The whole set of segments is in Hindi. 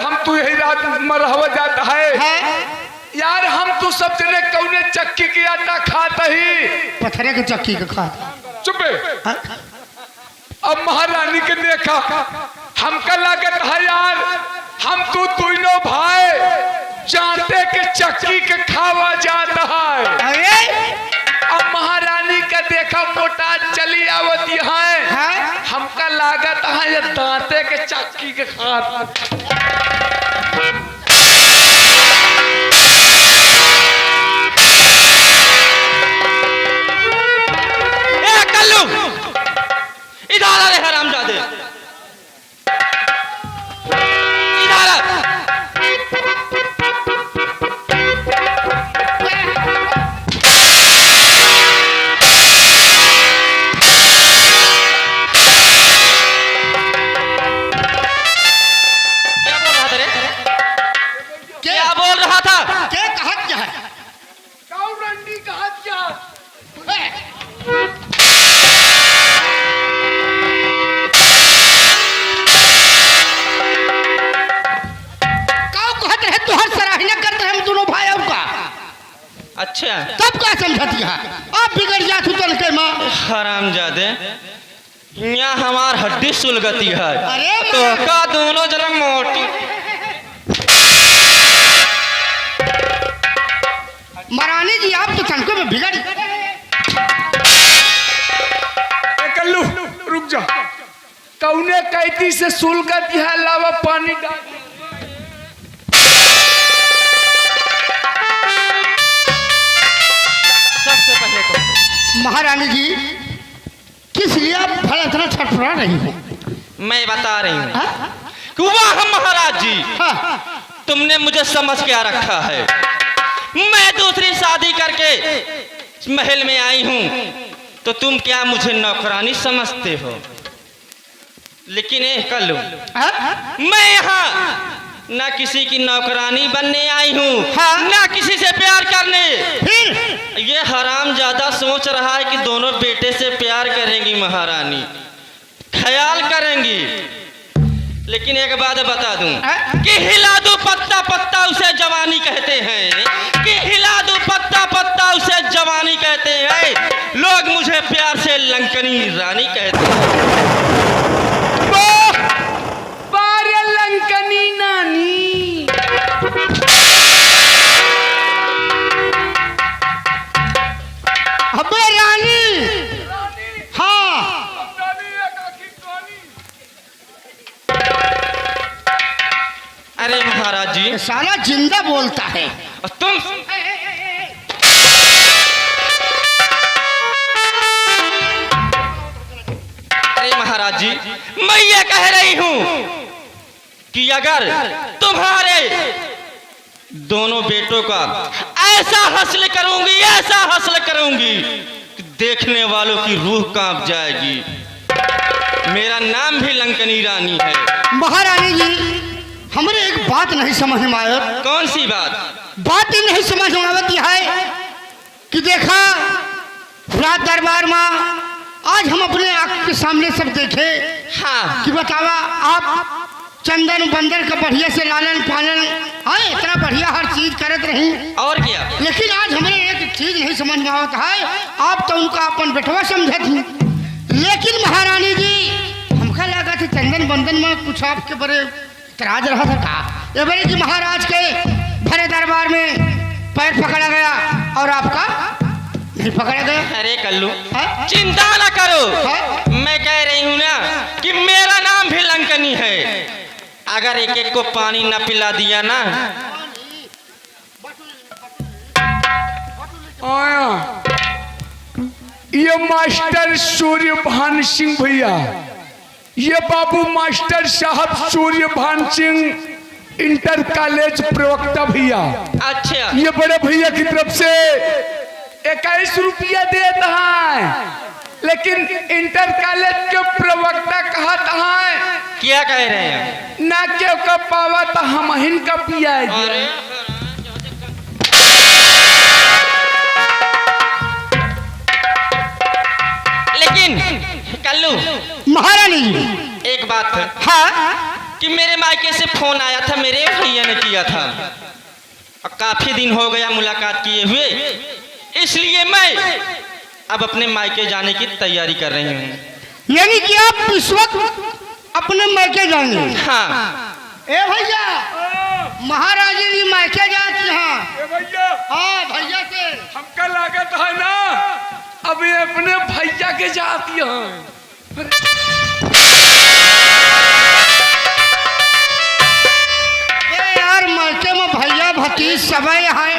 हम तू यही रात मरहवा जाता है यार। हम तू सब जने कौने चक्की की आटा खाता ही पत्थरे के चक्की के खा। चुप। अब महारानी के देखा हमका लागत है यार हम तू दोनों भाई जानते के चक्की के खावा जाता है। अब महारानी का देखा मोटा चली आवत है हमका लागत है ये दांते के चक्की के खात। इधर आ रे हरामजादे, इधर आ। क्या बोल रहा था? क्या कहा क्या है? रंडी कहा क्या? तुहर सराहना करते हैं हम दोनों भाइयों का। अच्छा तब क्या समझा दिया? आप बिगड़ जा तू चल के माँ हरामजादे, यहाँ हमार हड्डी सुलगती है। अरे तो का दोनों जन्म मोटी महारानी जी आप तो तनकों में बिगड़। कल्लू रुक जा। कौने कैदी से सुलगत है लावा पानी डाल। सबसे पहले तो महारानी जी किस लिए आप भला इतना छटपटा रही हो? मैं बता रही हूँ कि वाह महाराज जी, तुमने मुझे समझ क्या रखा है। मैं दूसरी शादी करके महल में आई हूँ तो तुम क्या मुझे नौकरानी समझते हो? लेकिन कल्लू मैं यहाँ ना किसी की नौकरानी बनने आई हूँ ना किसी से प्यार करने। फिर ये हराम ज्यादा सोच रहा है कि दोनों बेटे से प्यार करेंगी महारानी, ख्याल करेंगी। लेकिन एक बात बता दूं कि हिला दूं पत्ता पत्ता उसे जवानी कहते हैं, कि हिला दूं पत्ता पत्ता उसे जवानी कहते हैं। लोग मुझे प्यार से लंकनी रानी कहते हैं। लंकनी नानी अबे रानी। हाँ अरे महाराज जी साला जिंदा बोलता है। और तुम अरे महाराज जी मैं ये कह रही हूं कि अगर तुम्हारे दोनों बेटों का ऐसा हासिल करूंगी, ऐसा हासिल करूंगी कि देखने वालों की रूह कांप जाएगी। मेरा नाम भी लंकनी रानी है। महारानी जी हमारे एक बात नहीं समझ में आयत। कौन सी बात? बात ही नहीं समझ में आवत है कि देखा रात दरबार में आज हम अपने आंख के सामने सब देखे। हाँ कि बतावा आप चंदन बंदर का बढ़िया से लालन पालन इतना बढ़िया हर चीज करत रही। और क्या? लेकिन आज हमें एक चीज नहीं समझ में आवत है। आप तो उनका अपन बेटवा समझे थी, लेकिन महारानी जी हमका लगा था चंदन बंदन में कुछ आपके बड़े इतराज रहा था का। ये बड़े कि महाराज के भरे दरबार में पैर पकड़ा गया और आपका नहीं पकड़ा गया। अरे कल्लू चिंता ना करो, मैं कह रही हूँ ना कि मेरा नाम भी लंकनी है। अगर एक एक को पानी न पिला दिया ना आया ये मास्टर सूर्यभान सिंह भैया, ये बाबू मास्टर साहब सूर्यभान सिंह इंटर कॉलेज प्रवक्ता भैया। अच्छा ये बड़े भैया की तरफ से 21 रुपया देता है, लेकिन इंटर कॉलेज के प्रवक्ता कहता है क्या कह रहे हैं? ना क्यों का पावा तो हम हिन का पिया। लेकिन कल्लू महारानी एक बात है। हाँ कि मेरे मायके से फोन आया था, मेरे भैया ने किया था और काफी दिन हो गया मुलाकात किए हुए, इसलिए मैं अब अपने मायके जाने की तैयारी कर रही हूँ। यानी कि आप इस वक्त अपने मायके जाएंगे? हाँ। ए भैया, महाराजी जी मायके जाती हैं। ए भैया, हाँ भैया से हमका लागत है ना अभी अपने भैया के जाती हैं। यार मायके में भैया भतीज सब है, भाई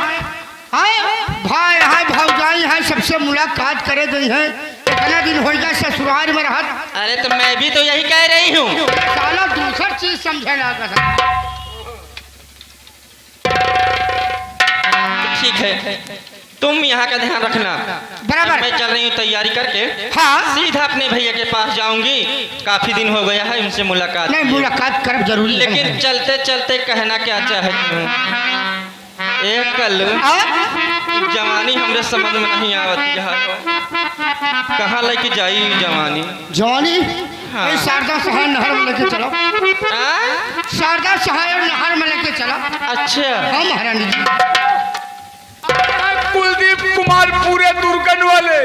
है, भौजाई है, सबसे मुलाकात करे गई है। इतना दिन हो गया ससुराल में रहा। अरे तो मैं भी तो यही कह रही हूँ। साला दूसर चीज समझे लगा। ठीक है, तुम यहाँ का ध्यान रखना। बराबर। मैं चल रही हूँ तैयारी करके। हाँ। सीधा अपने भैया के पास जाऊंगी, काफी दिन हो गया है उनसे मुलाकात। नहीं, मुलाकात करब जरूरी है। लेकिन चलते चलते कहना क्या चाहती हूँ, एक कल जवानी हमरे समझ में नहीं आवत है। कहाँ लेके जाई जवानी? जवानी? हाँ। शारदा सहाय नहर में लेके चलो। शारदा सहाय नहर में लेके चलो। अच्छा। हाँ महारानी जी। कुलदीप कुमार पूरे दुर्गन वाले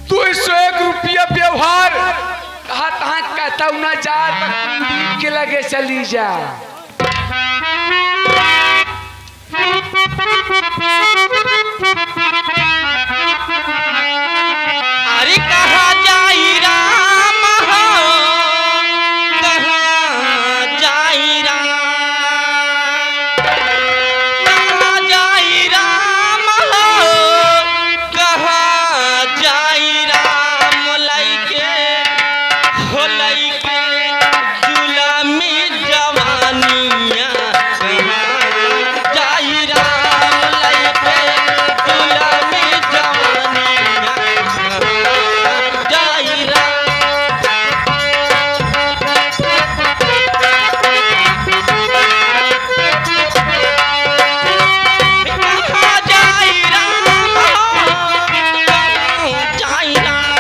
201 रुपया व्यवहार कहा तहाँ कहता ना जा कुलदीप के लगे चली जा। अरे कहाँ जाई राम हो, कहाँ जाई राम, कहाँ जाई राम हो, कहाँ जाई राम, लइके हो लइके जुलमी जवानिया, कहाँ जाई राम, लइके जुलमी जवानिया, कहाँ जाई राम। कहाँ जाई राम हो, कहाँ जाई राम,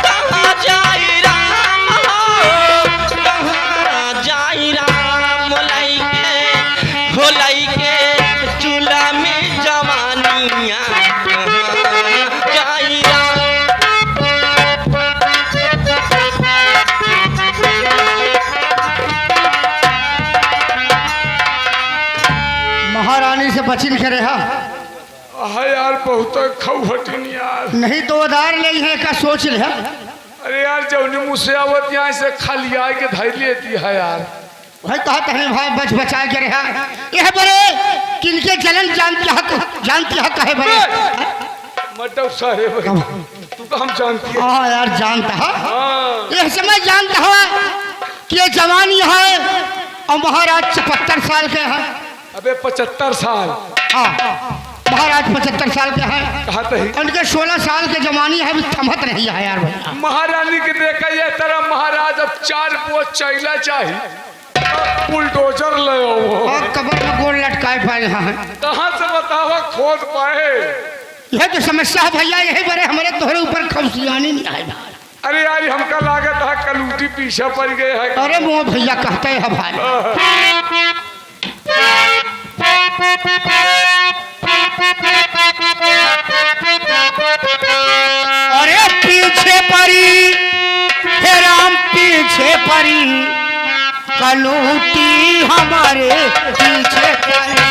कहाँ जाई राम हो, कहाँ जाई राम, लइके हो लइके चूल्हा में जवानिया, कहाँ जाई राम। महारानी से बचिन करे हा। है यार बहुत खौहटिन यार। नहीं तो उधार ले है का सोच ले। अरे यार जौनी मुझसे आवत यहाँ से खाली आए के धैर्य लेती है यार। भाई कहते हैं भाई बच बचा के रहा। यह बड़े किनके जलन जानती हक है बड़े। मतलब सारे तू तो हम जानती है। हाँ यार जानता है। हाँ। यह समय जानता है कि ये जवानी है और महाराज 75 साल के हैं। अबे 75 साल। हाँ महाराज 75 साल के हैं। कहा तो ही। उनके 16 साल के जवानी है, अभी थमत नहीं है यार भाई। महारानी के देखा ये तरह महाराज अब 4 बोझ चैला चाहिए, बुलडोजर ले आओ। और कबर में गोल लटकाए पाए हैं। कहाँ से बतावा खोद पाए। यह तो समस्या है भैया, यही बड़े हमारे तोहरे ऊपर खौसियानी नहीं आए। अरे यार हमका लागत है कलूटी पीछे पड़ गए है। अरे वो भैया कहते हैं भाई। अरे पीछे पड़ी हे राम, पीछे पड़ी कलूटी हमारे पीछे पड़ी।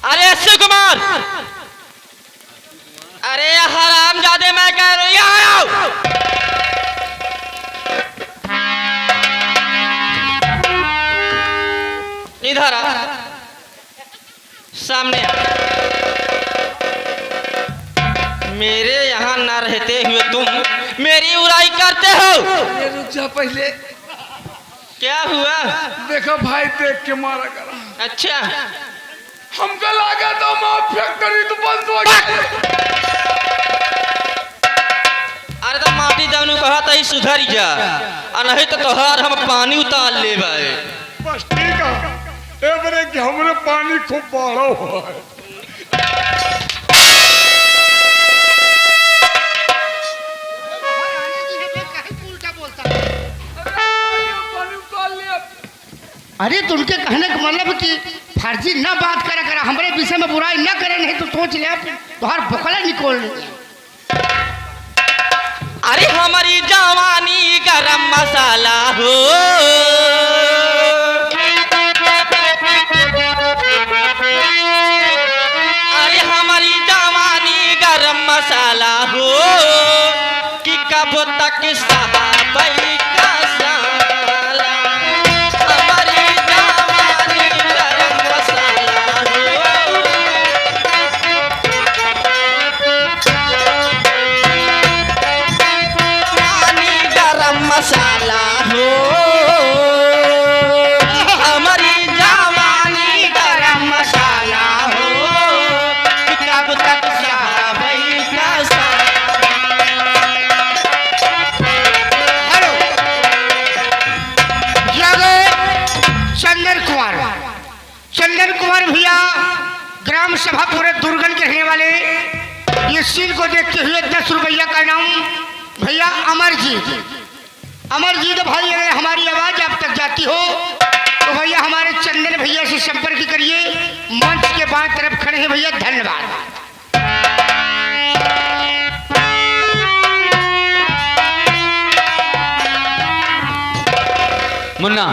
अरे अक्षय कुमार, अरे हरामजादे, मैं कह रही हूँ यहाँ आओ। इधर आ, सामने आ। मेरे यहाँ न रहते हुए तुम मेरी उड़ाई करते हो। ये रुक जा पहले। क्या हुआ? देखो भाई देख के मारा करा। अच्छा, हमका लगा तो माँ फैक्ट्री तो बंद हो गई। अरे तो माटी जानु कहा था ही सुधर जा, और नहीं तो तोहार हम पानी उतार ले भाई। बस ठीक है। ए बरे कि हमरे पानी खूब बाढ़ा हुआ है। अरे तो उनके कहने का मतलब कि फर्जी न बात करा करा, हमारे विषय में बुराई न करे, नहीं तो सोच ले तुहार बकला निकोल ले। अरे हमारी जवानी गरम मसाला हो, अरे हमारी जवानी गरम मसाला हो, कि कब तक साहबई का साला, हमारी जवानी गरम मसाला हो, जवानी गरम मसाला हो, हमारी जवानी गरम मसाला हो, कि कब तक साहबई का साला। हेलो, जगह चंदन कुमार भैया ग्राम सभा पूरे दुर्गन के रहने वाले, ये सीन को देखते हुए 10 रुपया का नाम भैया अमरजीत भाई, अगर हमारी आवाज आप तक जाती हो तो भैया हमारे चंदन भैया से संपर्क करिए। मंच के बाएं तरफ खड़े हैं भैया, धन्यवाद। मुन्ना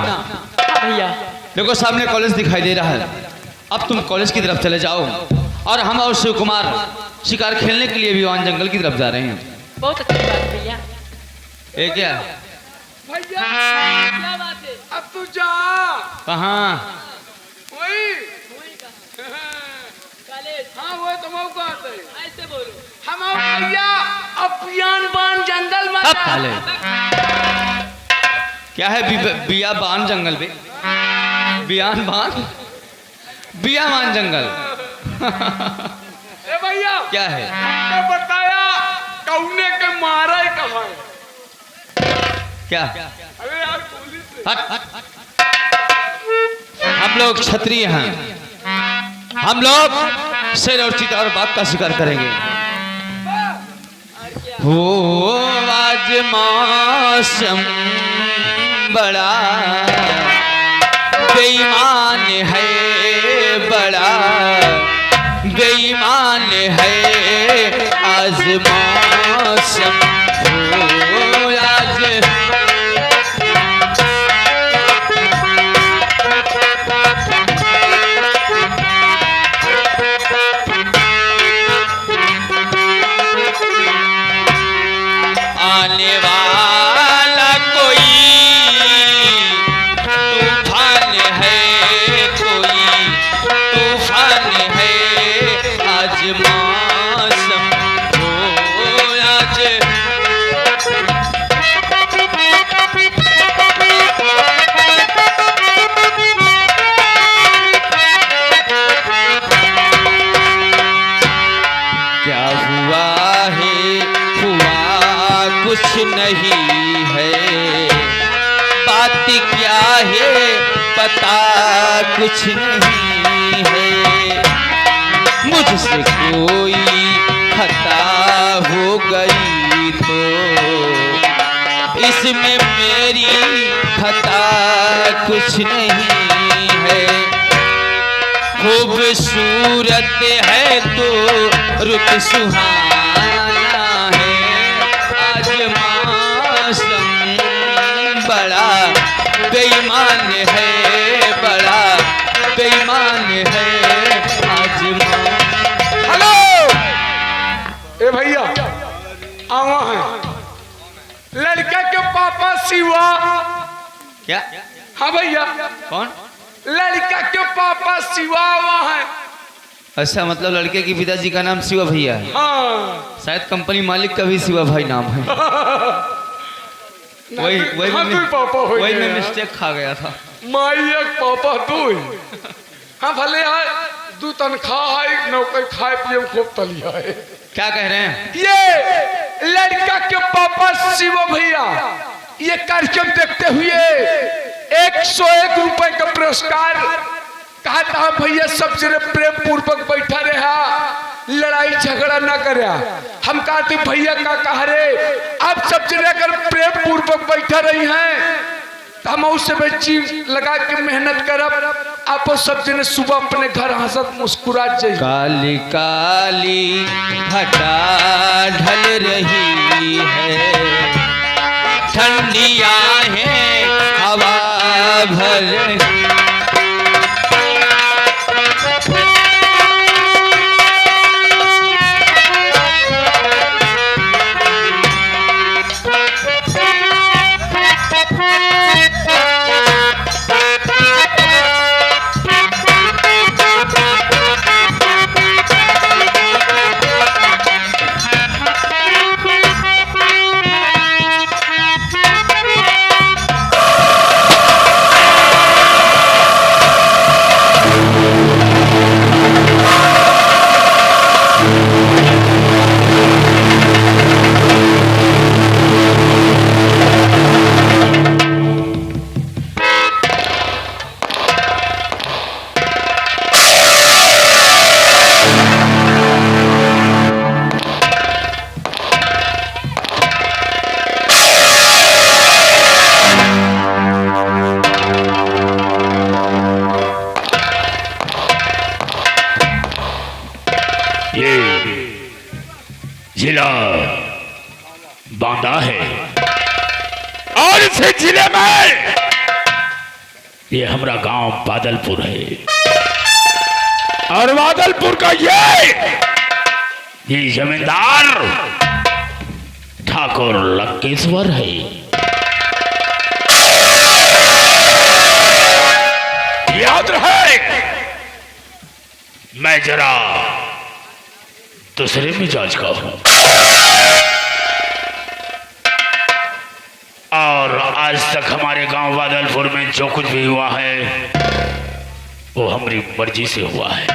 भैया देखो सामने कॉलेज दिखाई दे रहा है, अब तुम कॉलेज की तरफ चले जाओ और हम और शिव कुमार शिकार खेलने के लिए भी वन जंगल की तरफ जा रहे हैं। बहुत अच्छी बात भैया। ये क्या भैया क्या बात है? अब तू जा कहाँ? वही कॉलेज हाँ वो तो मौका आता है। ऐसे बोलो। हम और भैया अभियान बान जंगल में अब काले क्या है बिया बान जंगल पे बियान बान बिया बान जंगल ए भैया क्या है? तो बताया कौने के मारा है कहाँ है? क्या? अरे यार पुलिस हट। हम लोग क्षत्रिय हैं, हम लोग शेर और चीता और बाघ का शिकार करेंगे। हो आज मौसम बड़ा बेईमान है, बड़ा बेईमान है आज मौसम। हो आज आने वाला कोई तूफान है, कोई तूफान है आज मौसम। हो आज क्या हुआ है, हुआ कुछ नहीं है, बात क्या है पता कुछ नहीं है। मुझसे कोई खता हो गई तो इसमें मेरी खता कुछ नहीं है। खूबसूरत है तो रुत सुहाना है आज मौसम, बड़ा बेईमान है, बड़ा बेईमान है आज मौसम। हेलो ए भैया आवा है लड़का के पापा शिवा। क्या? हाँ भैया कौन? लड़का के पापा शिवा वहाँ है। अच्छा मतलब लड़के के पिताजी का नाम शिवा भैया है। हाँ शायद कंपनी मालिक का भी शिवा भाई नाम है। वही हाँ, तू पापा हो वही गया। मैं मिस्टेक खा गया था। माई एक पापा तू हाँ भले है दू तनख्वाह है, नौकर खाए पिए खूब तलिया है। क्या कह रहे हैं? ये लड़का के पापा शिवा भैया ये कार्यक्रम देखते हुए 101 रुपए का पुरस्कार कहा था भैया सब जने प्रेम पूर्वक बैठा रहा, लड़ाई झगड़ा ना करे। हम कहते भैया का कह रहे अब सब जने अगर प्रेम पूर्वक बैठा रही हैं तो हम उससे जी लगा के मेहनत करब, आप सब दिन सुबह अपने घर हंसत मुस्कुरा जाइए। काली काली घटा ढल रही है, ठंडियां हैं हवा भर रही। जिला बांदा है और इस जिले में ये हमारा गांव बादलपुर है और बादलपुर का ये जमींदार ठाकुर लक्केश्वर है। याद रहे मैं जरा दूसरे मिजाज का हूं और आज तक हमारे गांव बादलपुर में जो कुछ भी हुआ है वो हमारी मर्जी से हुआ है।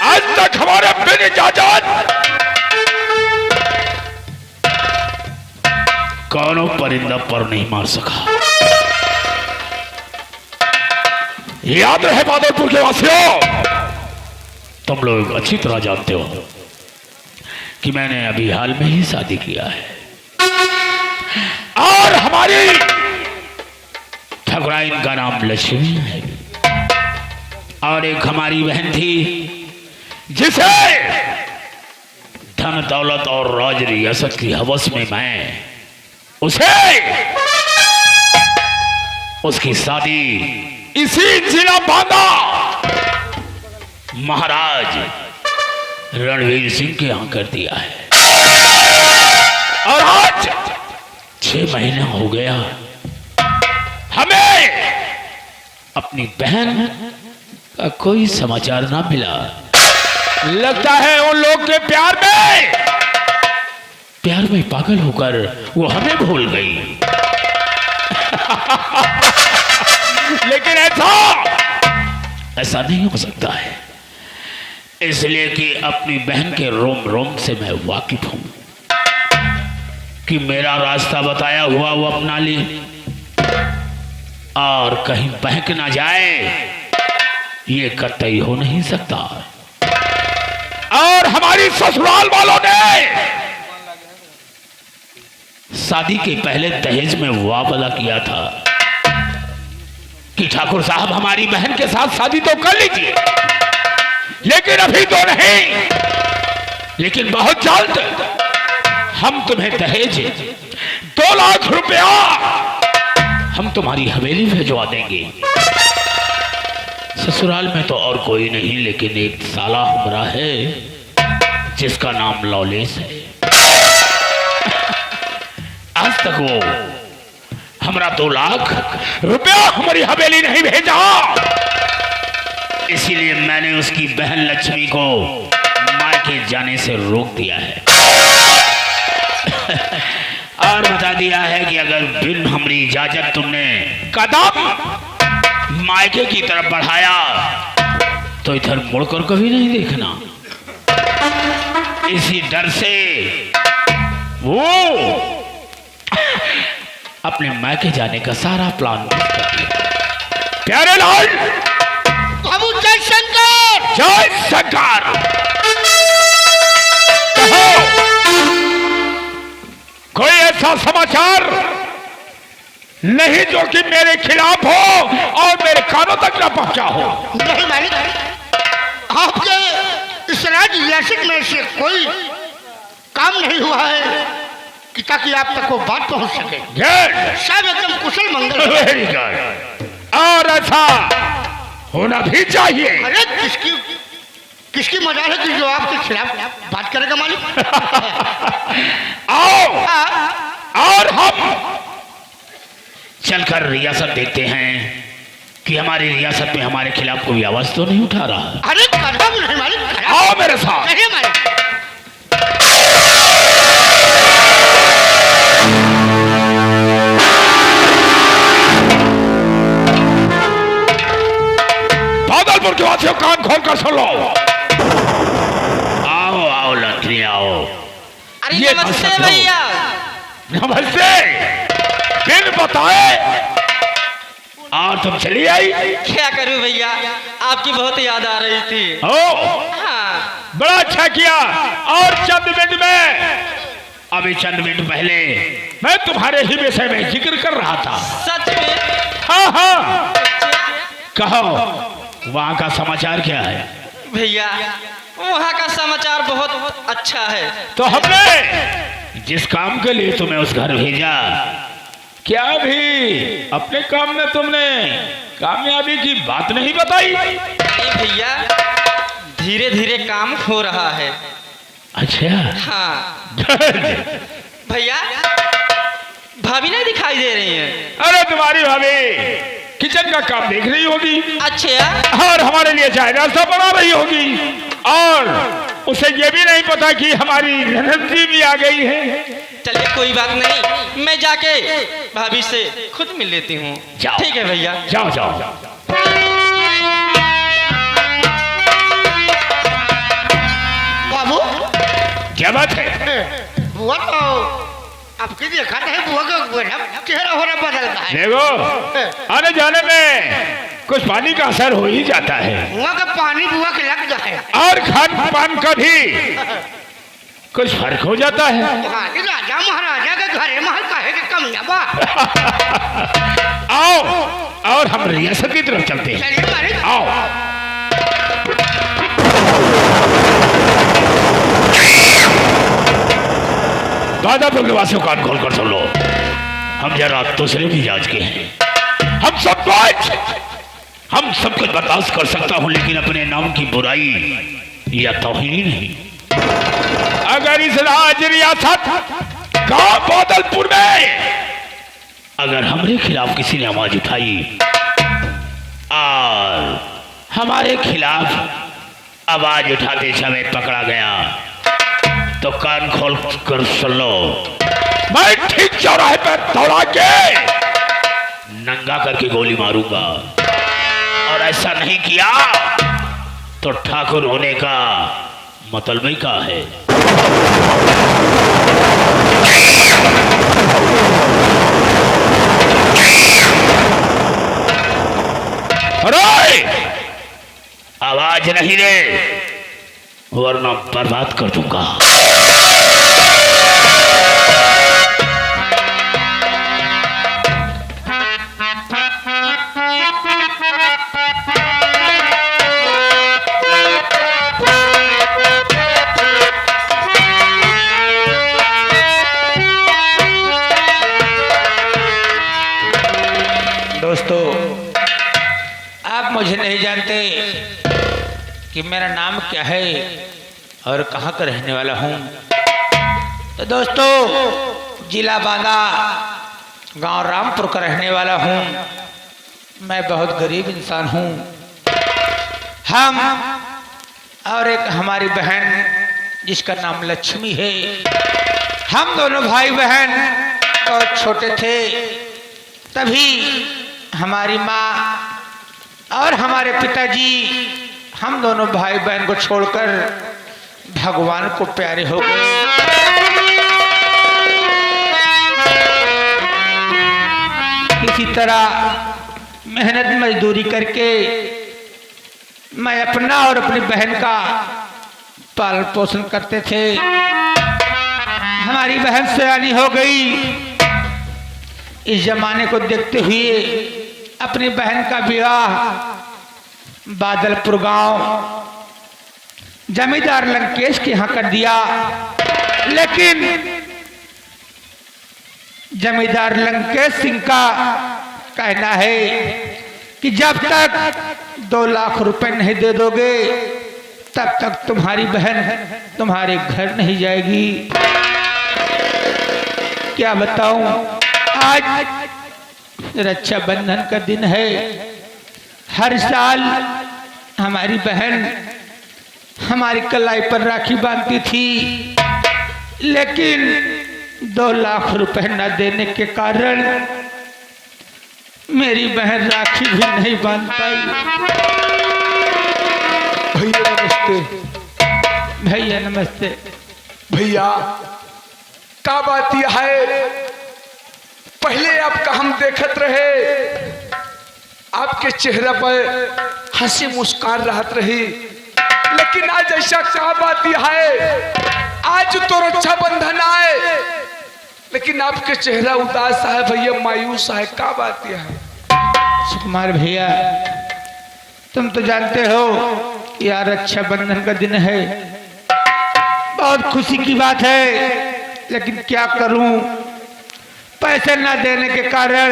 आज तक हमारे बिन इजाजत कौनों परिंदा पर नहीं मार सका। याद रहे बादलपुर के वासियों, तुम लोग अच्छी तरह जानते हो कि मैंने अभी हाल में ही शादी किया है और हमारी ठकुराइन का नाम लक्ष्मी है और एक हमारी बहन थी जिसे धन दौलत और राज रियासत की हवस में मैं उसकी शादी इसी जिला बांदा महाराज रणवीर सिंह के यहां कर दिया है और आज 6 महीना हो गया हमें अपनी बहन का कोई समाचार ना मिला। लगता है उन लोग के प्यार में पागल होकर वो हमें भूल गई। लेकिन ऐसा नहीं हो सकता है, इसलिए कि अपनी बहन के रोम रोम से मैं वाकिफ हूं कि मेरा रास्ता बताया हुआ वो अपना ले और कहीं बहक ना जाए, ये कतई हो नहीं सकता। और हमारी ससुराल वालों ने शादी के पहले दहेज में वादा किया था कि ठाकुर साहब हमारी बहन के साथ शादी तो कर लीजिए, लेकिन अभी तो नहीं, लेकिन बहुत जल्द हम तुम्हें दहेज 2 लाख रुपया हम तुम्हारी हवेली भिजवा देंगे। ससुराल में तो और कोई नहीं, लेकिन एक साला हमारा है जिसका नाम लौलेस है। आज तक वो हमारा 2 लाख रुपया हमारी हवेली नहीं भेजा, इसीलिए मैंने उसकी बहन लक्ष्मी को मायके जाने से रोक दिया है और बता दिया है कि अगर बिन हमारी इजाजत तुमने कदम मायके की तरफ बढ़ाया तो इधर मुड़कर कभी नहीं देखना। इसी डर से वो अपने मायके जाने का सारा प्लान कर दिया। प्यारे लाल, बाबू जय शंकर। जय शंकर। कोई ऐसा समाचार नहीं जो कि मेरे खिलाफ हो और मेरे कानों तक न पहुंचा हो। नहीं मालिक, आपके इस राज रियासत में से कोई काम नहीं हुआ है कि ताकि आप तक वो बात पहुंच सके। सब एकदम कुशल मंगल। Very good. और ऐसा होना भी चाहिए। अरे किसकी मजाल है कि जो आपके खिलाफ बात करेगा मालिक? आओ और हम चलकर रियासत देखते हैं कि हमारी रियासत में हमारे खिलाफ कोई आवाज तो नहीं उठा रहा। अरे कदम नहीं मालिक, आओ मेरे साथ। चलिए मालिक। बादलपुर के वासियों कान खोल कर सुन लो। आओ आओ लंत्री आओ। अरे ये नमस्ते बस भैया। नमस्ते। बिन बताए और तुम चली आई? क्या करूं भैया, आपकी बहुत याद आ रही थी। ओ हाँ। बड़ा अच्छा किया। और चंद मिनट में, अभी चंद मिनट पहले मैं तुम्हारे ही विषय में जिक्र कर रहा था। सच में? हाँ हाँ, कहो वहाँ का समाचार क्या है? भैया वहाँ का समाचार बहुत अच्छा है। तो हमने जिस काम के लिए तुम्हें उस घर भेजा, क्या भी अपने काम में तुमने कामयाबी की बात नहीं बताई? नहीं भैया, धीरे धीरे काम हो रहा है। अच्छा। हाँ भैया, भाभी नहीं दिखाई दे रही हैं। अरे तुम्हारी भाभी किचन का काम देख रही होगी। अच्छा। और हमारे लिए चाय नाश्ता बना रही होगी, और उसे ये भी नहीं पता कि हमारी ननद जी भी आ गई है। चलिए कोई बात नहीं, मैं जाके भाभी से खुद मिल लेती हूँ। जाओ। ठीक है भैया। जाओ जाओ जाओ। बाबू क्या बात है? बुआ तो आपकी देखा है, बुआ का चेहरा हो रहा बदल रहा है। देखो आने जाने में कुछ पानी का असर हो ही जाता है, बुआ का पानी बुआ के लग जाए और खान पान का भी कुछ फर्क हो जाता है। हाँ, ये राजा महाराजा के घरे महल काहे के कम जाबा। आओ और हम रियासत की तरफ चलते हैं। चलिए मालिक। आओ। बादलपुर के वासियों कान खोल कर सुन लो। हम जरा दूसरे मिजाज के हैं। हम सब हम सब कुछ बर्दाश्त कर सकता हूं, लेकिन अपने नाम की बुराई या तौहीन नहीं। अगर इस राज रियासत गांव बादलपुर में अगर हमारे खिलाफ किसी ने आवाज उठाई और हमारे खिलाफ आवाज उठाते समय पकड़ा गया, तो कान खोल कर सुन लो। मैं ठीक चौराहे पर दौड़ा के नंगा करके गोली मारूंगा, और ऐसा नहीं किया तो ठाकुर होने का मतलब ही का है। अरे आवाज नहीं दे, वरना बर्बाद कर दूंगा। दोस्तों, आप मुझे नहीं जानते कि मेरा नाम क्या है और कहाँ का रहने वाला हूँ। तो दोस्तों, जिला बांदा, गांव रामपुर का रहने वाला हूँ। मैं बहुत गरीब इंसान हूँ। हम और एक हमारी बहन जिसका नाम लक्ष्मी है, हम दोनों भाई बहन बहुत छोटे थे, तभी हमारी माँ और हमारे पिताजी हम दोनों भाई बहन को छोड़कर भगवान को प्यारे हो गए। इसी तरह मेहनत मजदूरी करके मैं अपना और अपनी बहन का पालन पोषण करते थे। हमारी बहन सयानी हो गई, इस जमाने को देखते हुए अपनी बहन का विवाह बादलपुर गांव जमींदार लंकेश के यहाँ कर दिया। लेकिन जमींदार लंकेश सिंह का कहना है कि जब तक 2 लाख रुपए नहीं दे दोगे तब तक तुम्हारी बहन तुम्हारे घर नहीं जाएगी। क्या बताऊं, आज रक्षाबंधन का दिन है। हर साल हमारी बहन हमारी कलाई पर राखी बांधती थी, लेकिन 2 लाख रुपए न देने के कारण मेरी बहन राखी भी नहीं बांध पाई। भैया नमस्ते। भैया नमस्ते। भैया का बात यह है, पहले आपका हम देखत रहे, आपके चेहरे पर हंसी मुस्कान रहत रही, लेकिन आज ऐसा क्या बात यह है, आज तो रक्षाबंधन आए लेकिन आपके चेहरा उदास है भैया, मायूस है, क्या बात यह है? सुकुमार भैया, तुम तो जानते हो यार रक्षाबंधन का दिन है, बहुत खुशी की बात है, लेकिन क्या करूं, पैसे न देने के कारण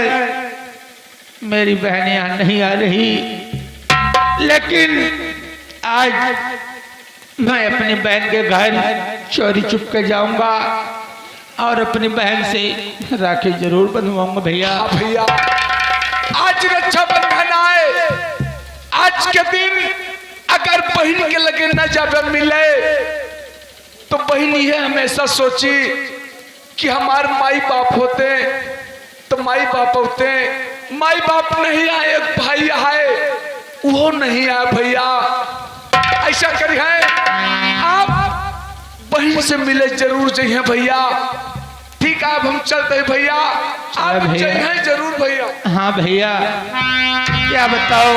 मेरी बहन यहाँ नहीं आ रही। लेकिन आज मैं अपनी बहन के घर चोरी छुप के जाऊंगा और अपनी बहन से राखी जरूर बंधवाऊंगा भैया। भैया आज रक्षाबंधन आए, आज के दिन अगर बहन के लगे न जब मिले तो बहन ये हमेशा सोची कि हमारे माई बाप होते तो माई बाप होते, माई बाप नहीं आए, एक भाई आए वो नहीं आए। भैया ऐसा करी है, आप बहन से मिले जरूर जाइए भैया। ठीक है, अब हम चलते हैं भैया, आप जाइए जरूर भैया। हाँ भैया, क्या बताओ,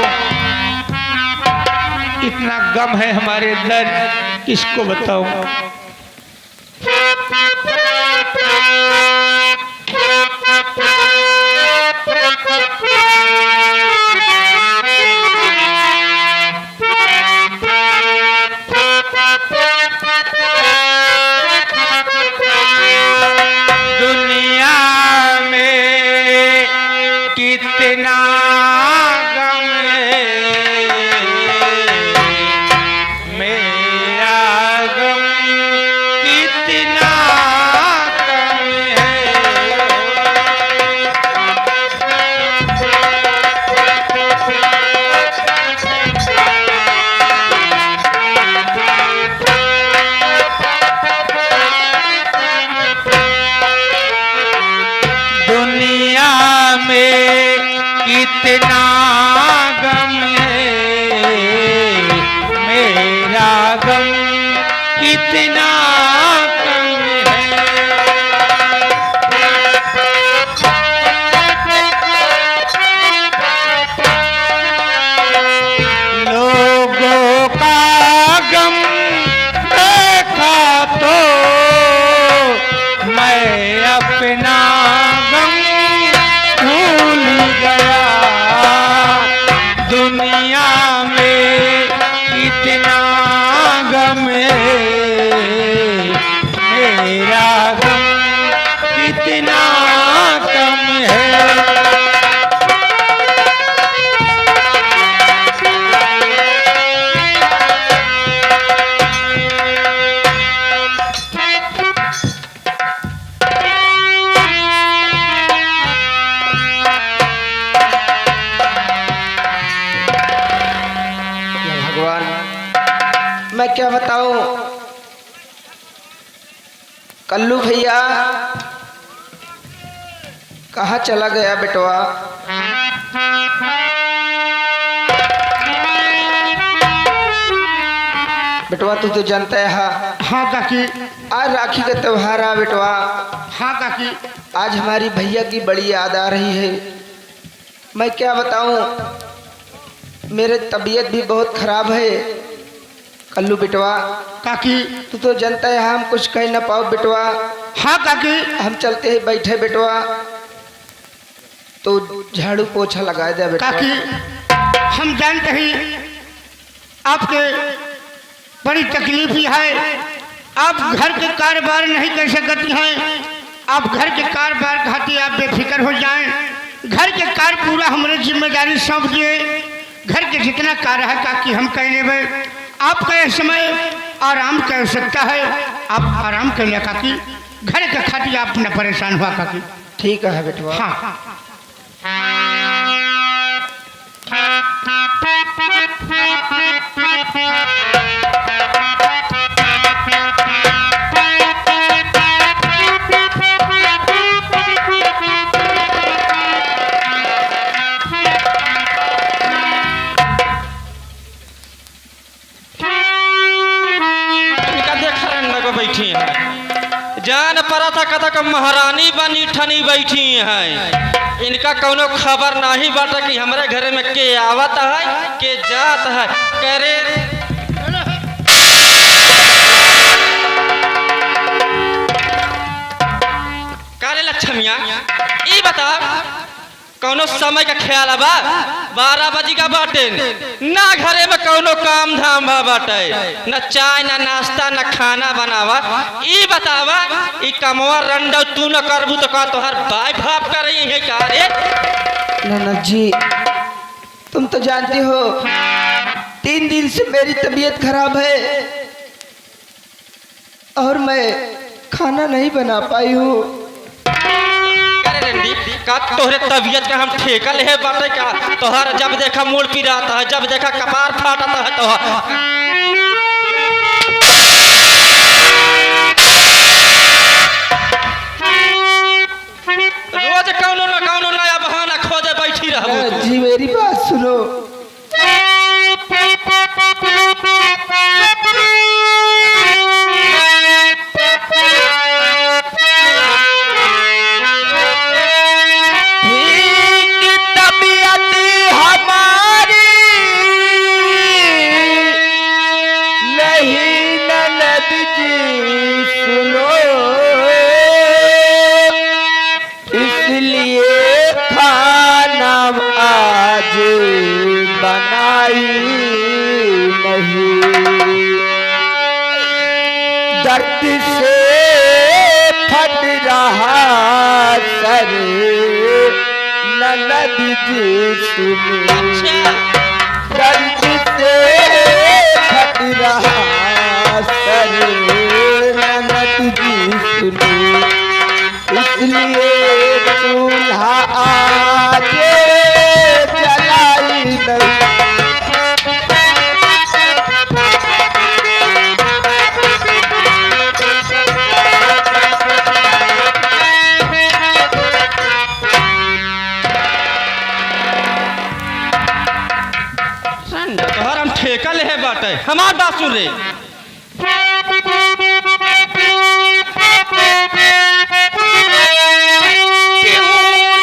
इतना गम है हमारे अंदर, किसको बताऊं। दुनिया में कितना गम है, मेरा गम कितना कम है। दुनिया में कितना गम है, मेरा गम कितना कम है। लोगों का गम देखा तो मैं अपना गम भूल गया। दुनिया में कितना गम है, मेरा गम कितना कम है। भगवान, मैं क्या बताऊं, कल्लू भैया कहाँ चला गया बेटवा। बेटवा तू तो जानता है। हाँ काकी, आज राखी का त्योहार है बेटवा। हाँ काकी, आज हमारी भैया की बड़ी याद आ रही है। मैं क्या बताऊं, मेरे तबीयत भी बहुत खराब है कल्लू बेटवा। काकी तू तो जानता है हम कुछ कह ना पाओ बेटवा। हाँ काकी, हम चलते हैं, बैठे बेटवा। तो झाड़ू पोछा लगा दे बेटा। काकी हम जानते ही आपके बड़ी तकलीफ ही है, आप घर के कारोबार नहीं कर सकती हैं। आप घर के कारोबार खातिर आप बेफिक्र हो जाएं। घर के कार्य पूरा हमारे जिम्मेदारी सौंप दिए। घर के जितना कार्य है काकी हम कह लेवे। आपका यह समय आराम की आवश्यकता है, आप आराम कर लिया काकी। घर के खातिर आप न परेशान हुआ काकी। ठीक है बेटवा। हाँ बैठी है, जान पड़ा था कथा का महारानी बनी ठनी बैठी है। इनका कोनो खबर नहीं बाटा कि हमारे घर में के आवत है के जात है। करे करे लक्ष्मिया ई बता कौनो समय का ख्याल बा? 12 बजे का बाटे ना घरे में कौनो काम धाम बा बाटे, न चाय न नाश्ता न खाना बनावा। ई बतावा ई कमवा रंडा तू न करबू तो का तोहर बाय भाप कर रही है का रे? ननद जी तुम तो जानती हो 3 दिन से मेरी तबीयत खराब है और मैं खाना नहीं बना पाई हूँ। का तोहरे तबीयत का हम ठेका ले बाटे का? तोहर जब देखा मूड पिराता है, जब देखा कपार फाटता है तोहर। रोज कौनो न कौनो नया बहाना खोजे बैठी रहबू। जी मेरी बात सुनो। दर्द से फट रहा सर ननद जी सुनो। दर्द से फट रहा सर ननद जी सुनो। इसलिए चूल्हा आज जलाई नहीं। तोहर हम ठेका ले बाटे, हमार बात सुन रे।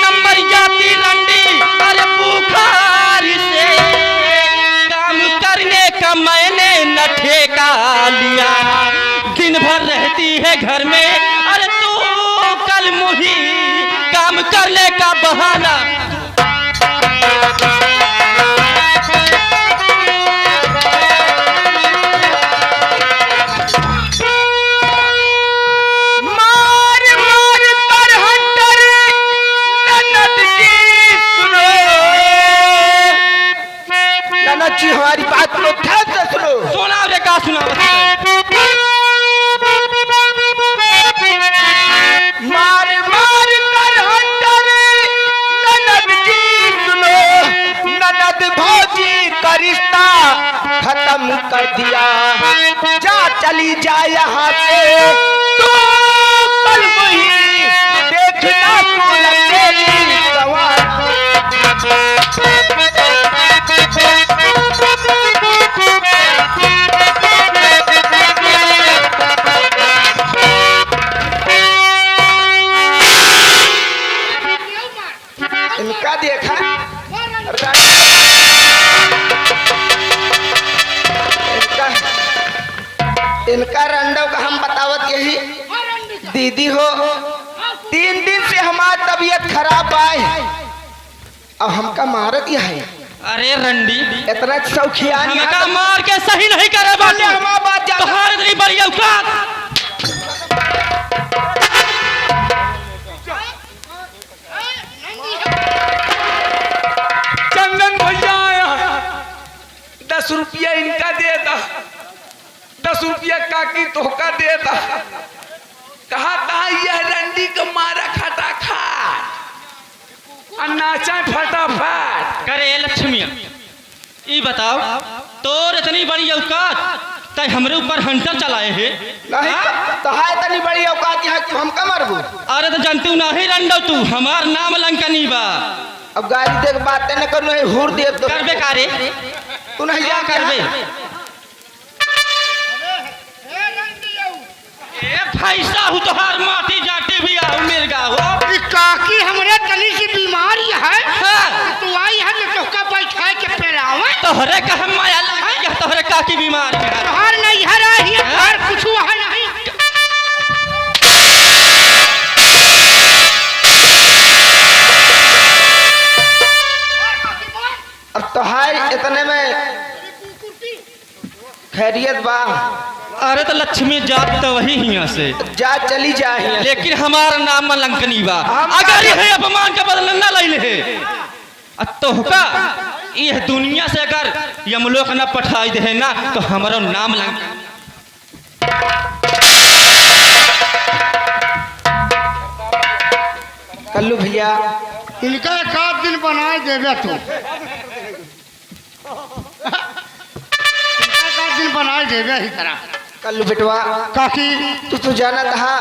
नंबर जाती रंडी अरे बुखार से काम करने का मैंने न ठेका लिया। दिन भर रहती है घर में अरे तू कल मुही काम करने का बहाना। हमारी बात को ध्यान से सुनो। सुना रे का सुना? मार मार कर हंटर ननद जी सुनो। ननद भौजी का रिश्ता खत्म कर दिया। जा चली जा यहाँ से तू कल वही देखना तू लगेगी सवार। इनका देखा इनका रंडव का हम बतावत यही दीदी हो 3 दिन से हमारी तबीयत खराब है और हमका मारत ही है अरे रंडी इतना शौखिया हमका मार के सही नहीं करे बाटे तुम्हारे इतनी बड़ी औकात। चंदन भैया आया 10 रुपया इनका दे दा 10 रुपया काकी तोहका दे दा कहा था यह रंडी को मारा खटाखट और नाचा फटाफट। करे लक्ष्मी ई बताओ तोर इतनी बड़ी औकात तय हमरे ऊपर हंटर चलाए है नहीं तो है इतनी बड़ी औकात यहाँ कि हमका मारबू। अरे तो जानती नहीं रंडो तू हमार नाम लंकनी बा। अब गाड़ी देख बातें न कर नहीं हुर दे तो करबे कारे तू नहीं क्या जा करबे ए फैसा हूँ तोहार माटी जाटी भी आओ मेरे गाँव ई काकी हमरे तनी सी बीमारी है हाँ। तू आई है तो टोका बैठा के पेरावा तोहरे कह माया लगा क्या तोहरे काकी बीमार है तोहार नहीं हरा ही और कुछ है नहीं। अब तो है इतने में खैरियत बा अरे तो लक्ष्मी जात तो वही यहाँ से जा चली जा यहाँ से। लेकिन हमारा नाम लंकनी बा हम- अगर ये अपमान का बदला न ले ले तोहका यह दुनिया से अगर यमलोक न पठाई दे ना तो हमारा नाम लंकनी। कल्लू भैया इनका एक आध दिन बनाए देवे तू दिन बनाए देवे ही तरह कल्लू बेटवा काकी तू जाना था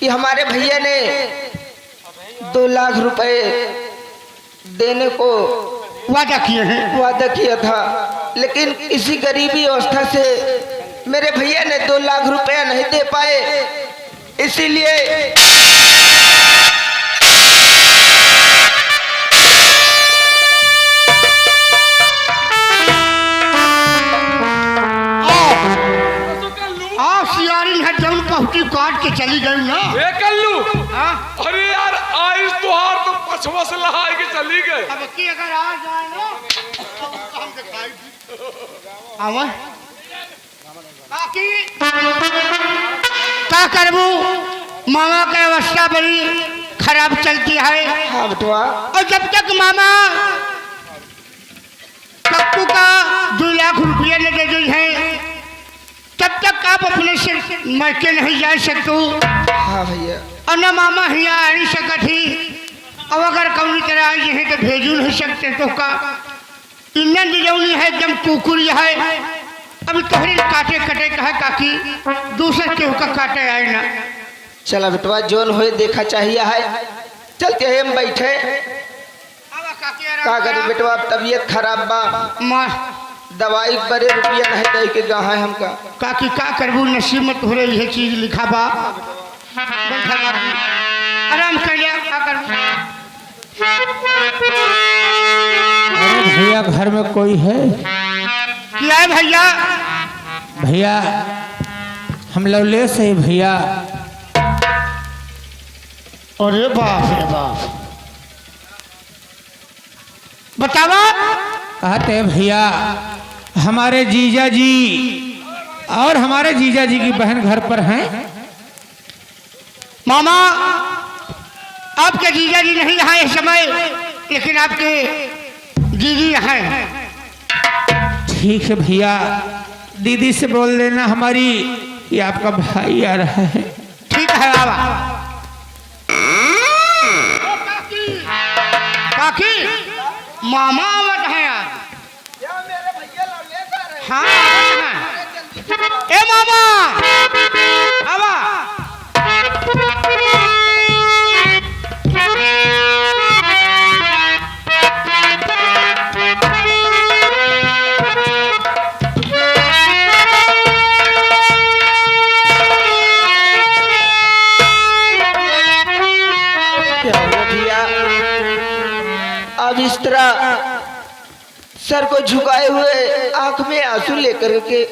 कि हमारे भैया ने 2 लाख रुपए देने को वादा किए हैं। वादा किया था, लेकिन इसी गरीबी अवस्था से मेरे भैया ने 2 लाख रुपया नहीं दे पाए, इसीलिए पहुंची काट के चली गई ना। ए कल्लू हाँ? अरे यार आइस तुहार तो पछवा से लहा के चली गए। अब की अगर आ जाए ना तो हम दिखाई दी आवा बाकी क्या करबू मामा की अवस्था बड़ी खराब चलती है। हाँ बेटवा, और जब तक मामा कक्कू का 2 लाख रुपया न दे दी है तब तक आप अपने से मैके नहीं जा सकते। हाँ भैया, और न मामा यहाँ आ नहीं सकती। अब अगर कौनी तरह आई है तो भेजू नहीं सकते तो का इंजन डिजौनी है एकदम कुकुरी है। अभी तोहरे काटे कटे का है काकी दूसरे केहू का काटे आए ना। चला बेटवा जोन होए देखा चाहिए है, चलते हैं हम बैठे। का करी बेटवा, अब तबीयत खराब बा, माँ दवाई बड़े रुपया नहीं दे के गा है हमका। काकी का करबू नसीब में तोहरे यह चीज लिखा बा। आराम कर लिया का करबू। अरे भैया घर में कोई है? क्या है भैया? भैया हम लवले से ही भैया। अरे बाप रे बाप, बतावा। कहते भैया हमारे जीजा जी और हमारे जीजा जी की बहन घर पर हैं। मामा आपके जीजा जी नहीं यहाँ इस समय, लेकिन आपके दीदी यहाँ हैं। ठीक है भैया, दीदी से बोल देना हमारी ये आपका भाई आ रहा है। ठीक है बाबा। काकी मामा आवत है यार। हाँ ए मामा आवा। अब इस तरह सर को झुकाए हुए आंख में आंसू लेकर के,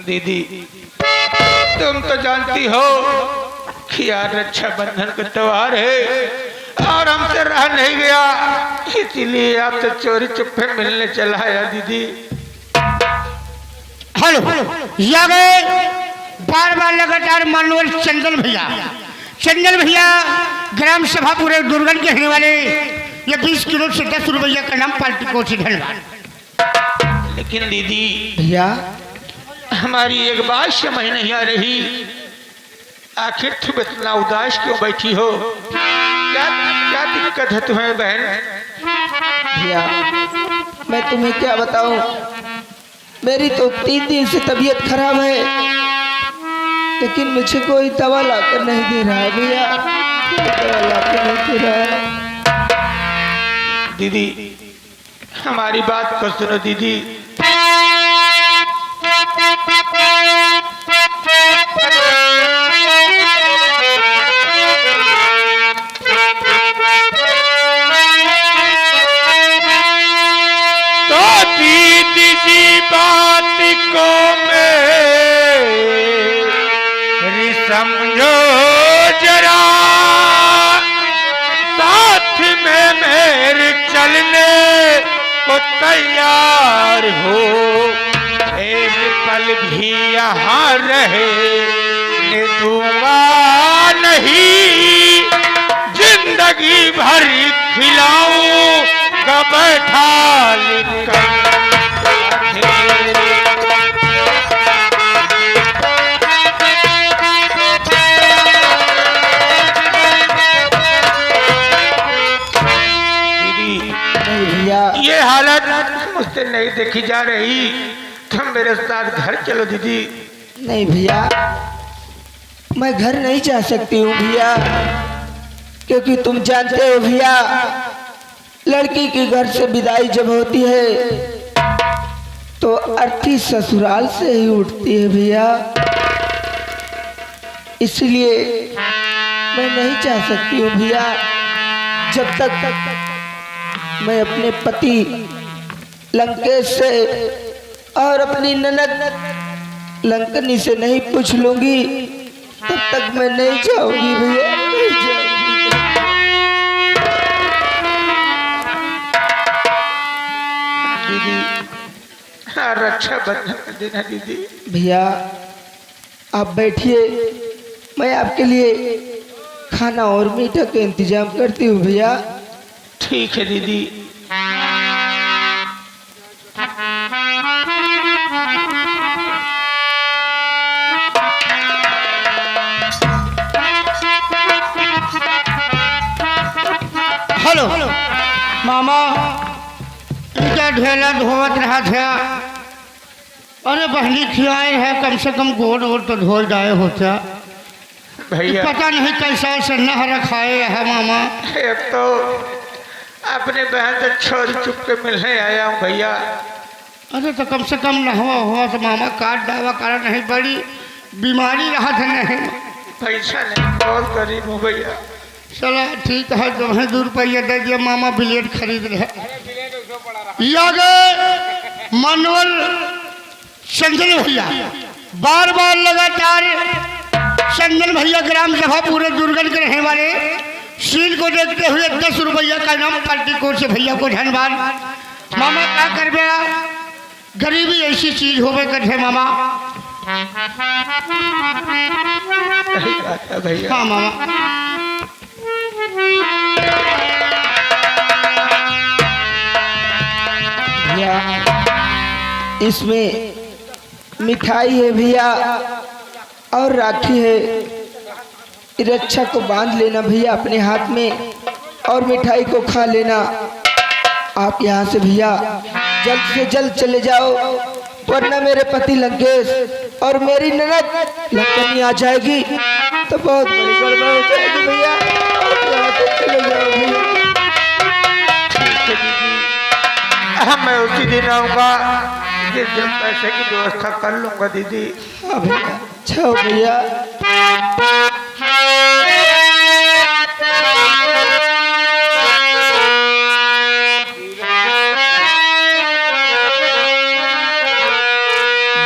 दीदी तुम तो जानती हो कि यार रक्षाबंधन का त्योहार है और हमसे रह नहीं गया, इसीलिए आपसे चोरी चुप्पे मिलने चला आया दीदी। हेलो, या गए बार बार लगातार मनोहर चंदन भैया ग्राम सभा पूरे दुर्गन के रहने वाले, ये 20 किलो से 10 रुपया का नाम पार्टी को से धन्यवाद। लेकिन दीदी भैया हमारी एक बात समझ नहीं आ रही, आखिर तुम इतना उदास क्यों बैठी हो? क्या क्या दिक्कत है तुम्हें बहन? भैया मैं तुम्हें क्या बताऊं, मेरी तो 3 दिन से तबीयत खराब है, लेकिन मुझे कोई दवा लाकर नहीं दे रहा भैया, दवा लाकर नहीं दे रहा। दीदी हमारी बात को सुनो दीदी। तो दीदी जी बात को मेरी समझो जरा, साथ में मेरे चलने को तैयार हो, एक पल भी यहाँ रहे दूंगा नहीं, जिंदगी भर खिलाऊंगा बैठा लिखकर। ये हालत मुझसे नहीं देखी जा रही, तुम मेरे साथ घर चलो दीदी। नहीं भैया मैं घर नहीं जा सकती हूँ भैया, क्योंकि तुम जानते हो भैया लड़की की घर से विदाई जब होती है तो अर्थी ससुराल से ही उठती है भैया, इसलिए मैं नहीं जा सकती हूँ भैया जब तक मैं अपने पति लंकेश से और अपनी ननद लंकनी से नहीं पूछ लूंगी, तब तक मैं नहीं जाऊंगी भैया, नहीं जाऊंगी। दीदी रक्षा बंधन कर देना दीदी। भैया आप बैठिए, मैं आपके लिए खाना और मीठा का इंतजाम करती हूँ भैया। ठीक है दीदी। हेलो मामा, इनका ढेला धोवत रहा था, अरे बहनी खिलाए है, कम से कम गोड़ वोड़ तो धो जाए होता, भैया पता नहीं कैसा सन्ना रखाए है मामा। एक तो अपने बहन से छोरी चुप के मिलने आया हूँ भैया। अरे तो कम से कम नहवा हुआ तो मामा काट दावा करा नहीं, बड़ी बीमारी रहा था नहीं। पैसा नहीं, बहुत गरीब हूँ भैया। चला ठीक है, जो है 2 रुपया दे दिया मामा, ब्लेड खरीद रहे। मनोहर चंदन भैया बार बार लगातार चंदन भैया ग्राम सभा पूरे दुर्गन के रहने वाले सील को देखते हुए 10 रुपया का नाम पार्टी कोर्ट से भैया को धन्यवाद। मामा क्या कर गया, गरीबी ऐसी चीज होवे करते मामा। सही बात है भैया। हाँ मामा। भैया इसमें मिठाई है भैया और राखी है, रक्षा को बांध लेना भैया अपने हाथ में और मिठाई को खा लेना। आप यहाँ से भैया जल्द से जल्द चले जाओ, वरना मेरे पति लंकेश और मेरी ननद लंकनी आ जाएगी तो बहुत बड़ी गड़बड़ हो जाएगी भैया। आप यहाँ से चले जाओ भैया। मैं उसी दिन आऊँगा जिस दिन पैसे की व्यवस्था कर लूँगा दीदी। हाँ भैया, जाओ भैया।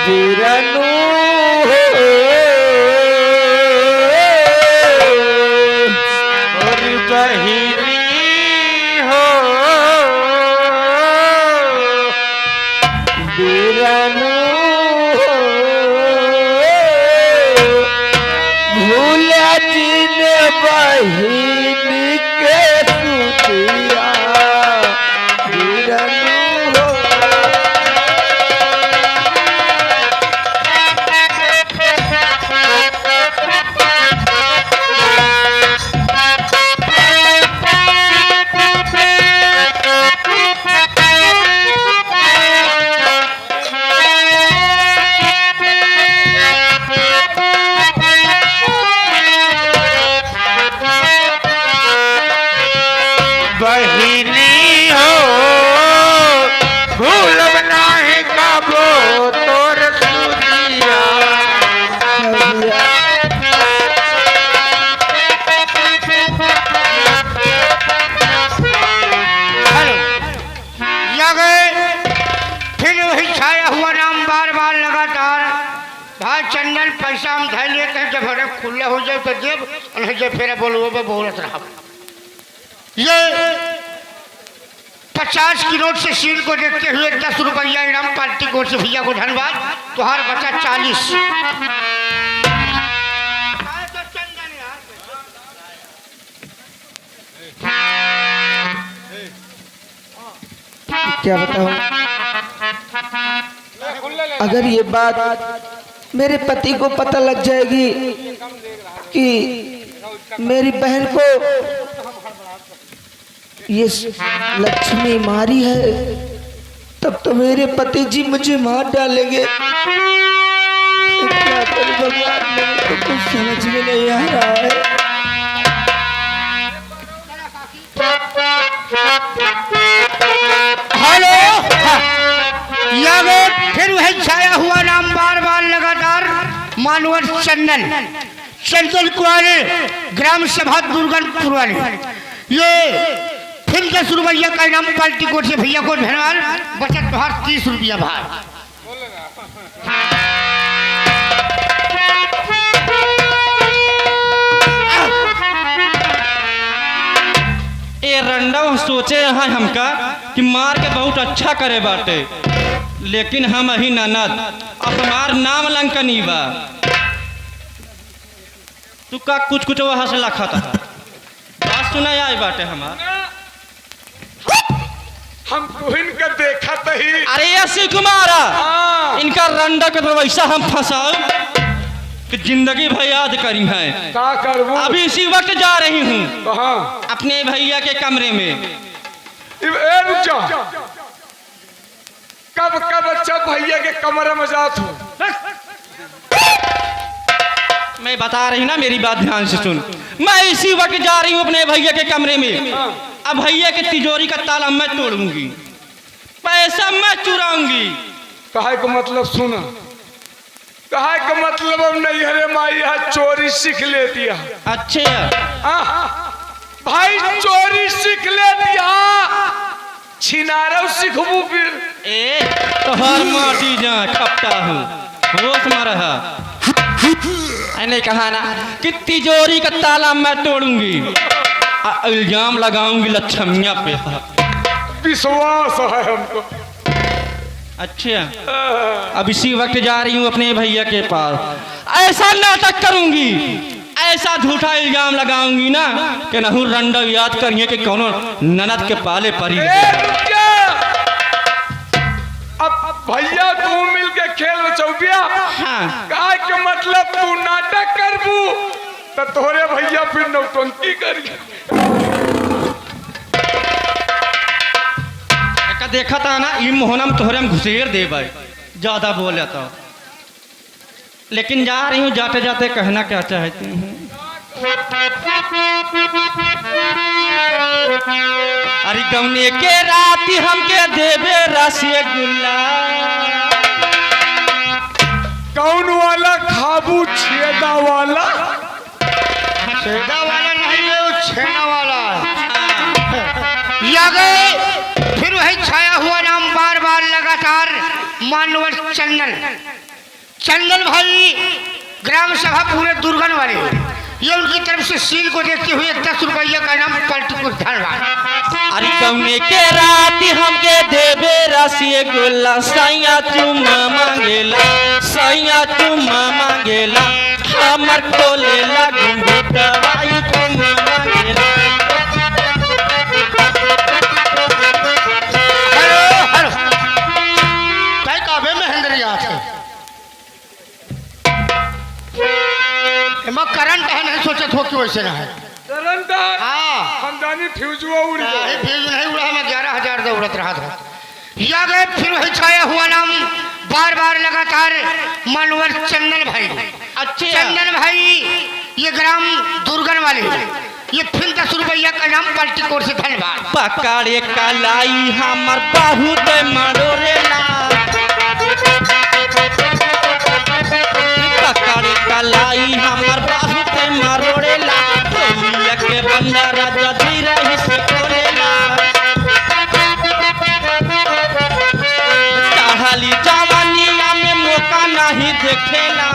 वीरनु और बहिनी बहिनी के सुतिया गिरनु हो। बहिनी हो भूलब नाही काबो तोर सुदिया। फिर वही छाया हुआ नाम बार बार लगातार। भाई चंदन पैसा हम धै लेते हैं, जब हरे खुला हो जाए तो देव, और जब फिर बोलो बोलत रहा। ये 50 की नोट से सील को देखते हुए 10 रुपया इनाम पार्टी को से भैया को धन्यवाद। तुहार बचा 40। क्या बताऊं, अगर ये बात मेरे पति को पता लग जाएगी कि मेरी बहन को ये लक्ष्मी मारी है, तब तो मेरे पति जी मुझे मार डालेंगे। क्या करूं भगवान, मेरे को कुछ समझ में नहीं आ रहा है। हेलो, फिर वही छाया हुआ नाम बार बार लगातार। मानवर चंदन, चंदन कुआरे, ग्राम सभा दुर्गनपुर वाले। ये फिर 10 रुपया का इनाम पार्टी कोर्ट से भैया को धन्यवाद। बचत तुहार 30 रुपया भाई। ये रंडा सोचे हैं हमका कि मार के बहुत अच्छा करे बाटे, लेकिन हम ही ननद अब हमार नाम लंकनी बा। तू का कुछ कुछ वहां से लखा था बात सुना आई बाटे हमार। हम तुहिन का देखा तही। अरे ऐसे कुमारा हाँ। इनका रंडा के तो वैसा हम फंसाओ कि जिंदगी भर याद करी है। का करबू? अभी इसी वक्त जा रही हूँ कहाँ? अपने भैया के कमरे में। ए रुक जा। कब कब अच्छा भैया के कमरे में जात हूँ? मैं बता रही ना, मेरी बात ध्यान से सुन। मैं इसी वक्त जा रही हूँ अपने भैया के कमरे में। अब भैया के तिजोरी का ताला मैं तोड़ूंगी, पैसा मैं चुराऊंगी। कहे का मतलब सुना, कहे का मतलब अब नहीं हरे माई यहाँ चोरी सीख ले दिया। अच्छा भाई चोरी सीख ले दिया, छिनारा सीखबू फिर। ए तो हर माटी जा खपता हूँ, होश में रहा। मैंने कहा ना कि तिजोरी का ताला मैं तोड़ूंगी, इल्जाम लगाऊंगी लक्ष्मिया पे। विश्वास है हमको। अच्छा अब इसी वक्त जा रही हूँ अपने भैया के पास। ऐसा नाटक करूंगी, ऐसा झूठा इल्जाम लगाऊंगी ना कि नहू रंडा याद करिए कि कौनो ननद के पाले परी। अब भैया तू मिल के खेल चौबिया। हाँ। काय के मतलब तू नाटक करबू तो तोरे भैया फिर नौटंकी करी। देखा था ना ई मोहनम तोहरे में घुसेर दे भाई, ज्यादा बोल जाता। लेकिन जा रही हूँ, जाते जाते कहना क्या चाहती हूँ। अरे गौने के राती हमके देवे रसगुल्ला। कौन वाला खाबू? छेदा वाला? छेदा वाला नहीं है, वो छेना वाला या गए। फिर वही छाया हुआ नाम बार बार लगातार। मानवर चंदन, चंदन भाई, ग्राम सभा पूरे दुर्गन वाले। ये उनकी तरफ से सील को देखते हुए 10 रुपया का नाम पलटी को धन्यवाद। अरे कौने के राती हमके देवे रसगुल्ला, सैया चुम्मा मांगेला, सैया चुम्मा मांगेला, हमर खोले लागू दवाई तुम मांगेला हेलो हेलो तय काबे महेंद्र याद है एमा करंट है नहीं सोचत हो कि वैसे ना है करंट हाँ खानदानी फ्यूज उड़ गया नहीं फ्यूज नहीं उड़ा मैं 11,000 से उड़त रहा था या गए फिर वही छाया हुआ नाम बार बार लगातार मानवर चंदन भाई अच्छा चंदन भाई ये ग्राम दुर्गन वाले ये फिर 10 रुपया का नाम पलटी कोर से धन्यवाद पकड़े कलाई हमर बहुत मरोरेला पकड़े कलाई हमर बहुत मरोरेला टोलिया के बंदा राजा धीरे ही से कोरेला चाहली जवानिया में मौका नहीं देखेला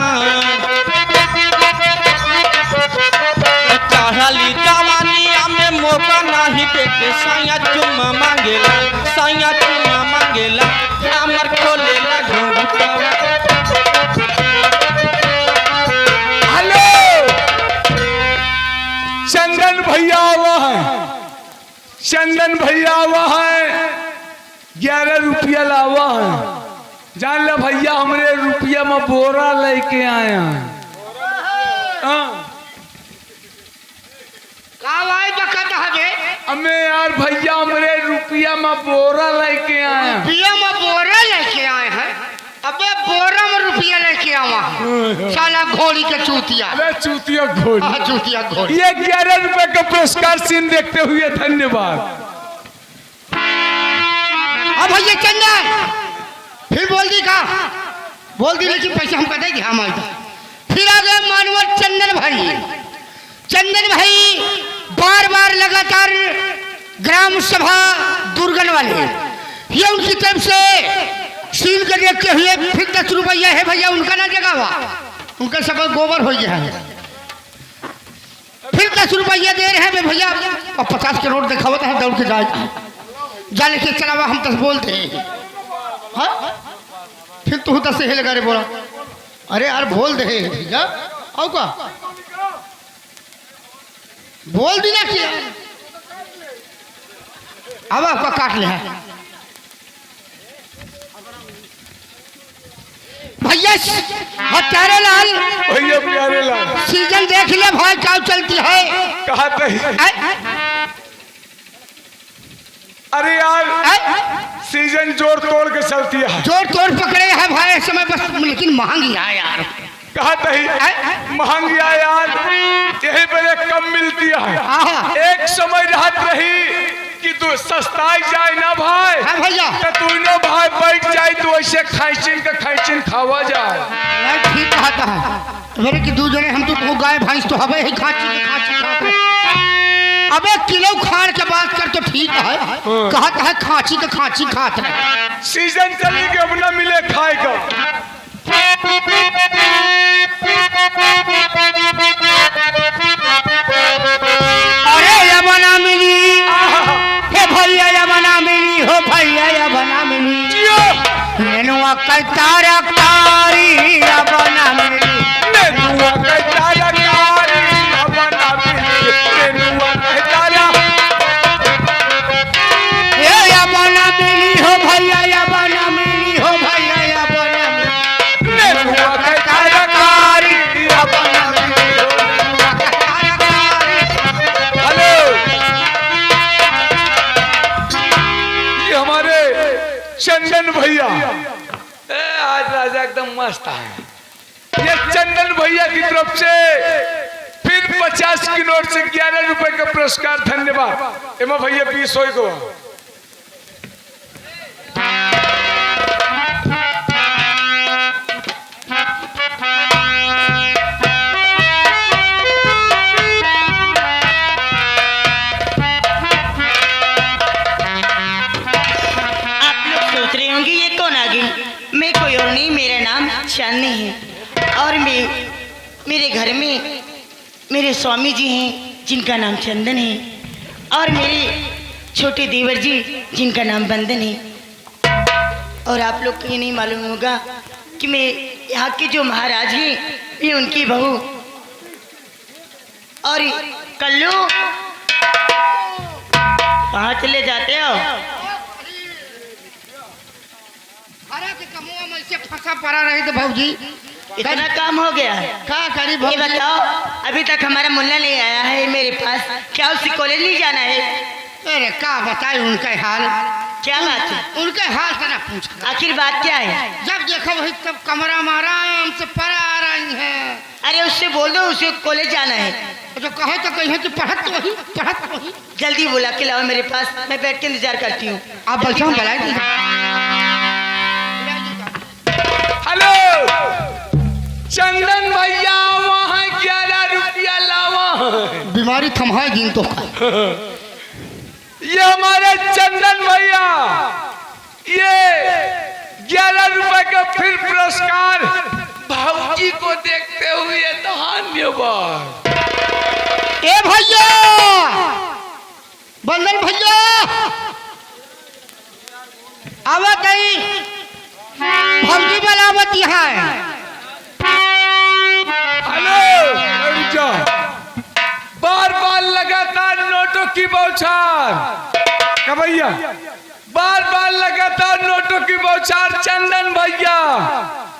चाहली जवानिया में मौका नहीं देखे साया चुम्मा मांगेला साया चुम्मा मांगेला हमर खोलेला घुंघटवा हेलो चंदन भैया आवा है चंदन भैया आवा है 11 रुपया लावा है जान ला भैया हमरे रुपया में बोरा लेके आए हैं हाँ। का भाई बकत हबे हमें यार भैया हमरे रुपया में बोरा लेके आए हैं रुपया में बोरा लेके आए हैं अबे बोरा में रुपया लेके आवा साला घोड़ी के चूतिया अरे चूतिया घोड़ी हाँ चूतिया घोड़ी ये 11 रुपए का पुरस्कार सीन देखते हुए धन्यवाद अब भैया चंदन फिर बोल दी का बोल दी लेकिन पैसे हमको दे दी हम फिर आ गए मानवर चंदन भाई बार बार लगातार ग्राम सभा दुर्गन वाले ये उनकी तरफ से सील कर देखते हुए फिर 10 रुपया है भैया उनका ना जगह हुआ उनका सब गोबर हो गया है फिर 10 रुपया दे रहे हैं भैया और 50 के नोट दिखावत है दौड़ के जाने के चलावा हम 10 बोलते हैं हाँ? फिर तू 10 से लगा रे बोला अरे यार बोल दे भैया आओ का बोल दी ना किया अब आपका काट ले है भैया हत्यारे लाल भैया प्यारे लाल सीजन देख ले भाई क्या चलती है कहा अरे यार सीजन जोड़ तोड़ के चलती है जोड़ तोड़ पकड़े है भाई इस समय बस लेकिन महंगी है यार कहा महंगी है यार यही पर कम मिलती है एक समय राहत रही कि तू सस्ताई जाए ना भाई हाँ भैया तो तू ना भाई बैठ जाए तो ऐसे खाइचिन खावा जाए नहीं ठीक कहता है मेरे की 2 जने हम तो गाय भैंस तो हवे ही खाची अबे किलो खान के बात कर तो ठीक है कहता है खाची के खाची खात रहे सीजन चली के अब ना मिले खाए का अरे ये बना मिली हे भैया ये बना मिली हो भैया ये बना मिली नेनुआ कई तारा कारी ये बना मिली नेनुआ कई तारा कारी ये बना मिली नेनुआ कई तारा ये बना मिली हो भैया ये बना मिली हो भैया ये बना मिली नेनुआ कई तारा कारी ये बना मिली नेनुआ कई तारा कारी हेलो ये हमारे चंदन भैया आज राजा एकदम मस्त है ये चंदन भैया की तरफ से फिर 50 की नोट से 11 रुपए का पुरस्कार धन्यवाद एमा भैया 20 हो गो मैं कोई और नहीं, मेरा नाम चांदनी है और मेरे घर में मेरे स्वामी जी हैं जिनका नाम चंदन है और मेरे छोटे देवर जी जिनका नाम बंदन है। और आप लोग को ये नहीं मालूम होगा कि मैं यहाँ के जो महाराज हैं ये उनकी बहू। और कल्लू कहाँ चले जाते हो? अरे के कमुआ में से फंसा पड़ा रहे तो भाऊजी इतना काम हो गया है। का करी ये भाऊजी? बताओ, अभी तक हमारा मुन्ना नहीं आया है मेरे पास, क्या उसे कॉलेज नहीं जाना है? अरे का बताए उनका हाल, क्या बात है? उनके हाल का ना पूछ। आखिर बात क्या है? जब देखो वही तब कमरा मारा हमसे परा आ रही है। अरे उससे बोल दो उसे कॉलेज जाना है। तो कहे तो कहीं कि पढ़त वही जल्दी बुला के लाओ मेरे पास, मैं बैठ के इंतजार करती हूँ। आप बच्चा हम बुलाए दी। हेलो चंदन भैया, वहाँ 11 रुपया लावा। बीमारी थमाए दिन तो ये हमारे चंदन भैया, ये 11 रुपए का फिर पुरस्कार भाऊजी को देखते हुए धन्यवाद। ए भैया, बंदन भैया आवत आई, भौजी बलावत है। हेलो रुजा, बार बार लगातार नोटों की बौछार का भैया, बार बार लगातार नोटों की बौछार। चंदन भैया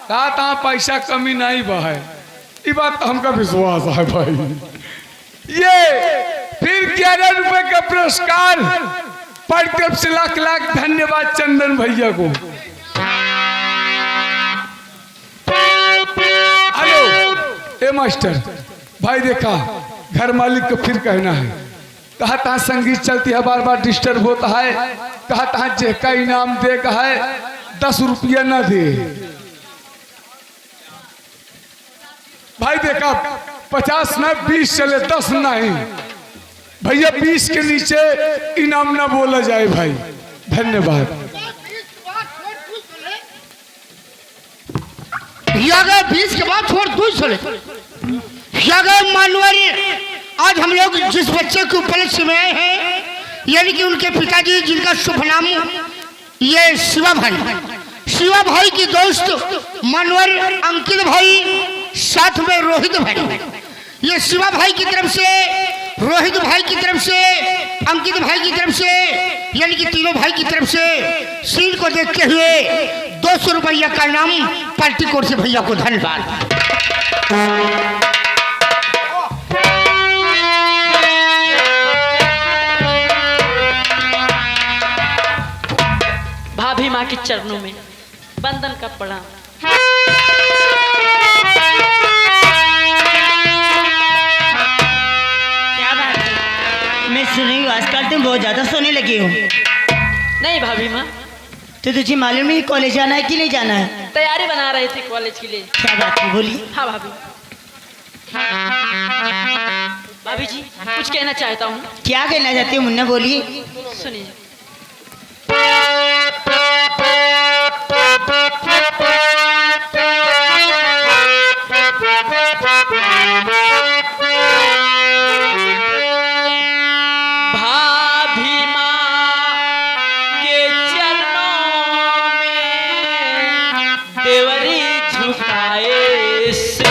कहा पैसा कमी नहीं बा है, ये बात हमका विश्वास है भाई। ये फिर 11 रुपए का पुरस्कार पर तरफ से लाख लाख धन्यवाद चंदन भैया को। हेलो ए मास्टर भाई, देखा घर मालिक को फिर कहना है, कहा तहाँ संगीत चलती है, बार बार डिस्टर्ब होता है, कहा तहाँ जे का इनाम दे का है 10 रुपया ना दे। भाई देखा 50 ना 20 चले, 10 नहीं भैया, 20 के नीचे इनाम ना बोला जाए भाई। धन्यवाद। अगर 20 के बाद छोड़ 2 चले। अगर मानवर आज हम लोग जिस बच्चे के उपलक्ष्य में आए हैं, यानी कि उनके पिताजी जिनका शुभ नाम ये शिवा भाई की दोस्त मानवर अंकित भाई, साथ में रोहित भाई, ये शिवा भाई की तरफ से, रोहित भाई की तरफ से, अंकित भाई की तरफ से, यानी कि तीनों भाई की तरफ से सीन को देखते हुए 200 रुपया का इनाम पार्टी कोर से भैया को धन्यवाद। भाभी माँ के चरणों में बंधन का प्रणाम। क्या बात है? मैं सुन रही हूँ आजकल तुम बहुत ज्यादा सोने लगी हो। नहीं भाभी माँ, तो तुझे मालूम है कॉलेज जाना है कि नहीं जाना है? तैयारी बना रहे थे कॉलेज के लिए। क्या बात है, बोलिए। हाँ भाभी। भाभी जी कुछ कहना चाहता हूँ। क्या कहना चाहते हो मुन्ना, बोलिए। सुनिए। भाभी माँ के चरणों में देवरी झुकाए से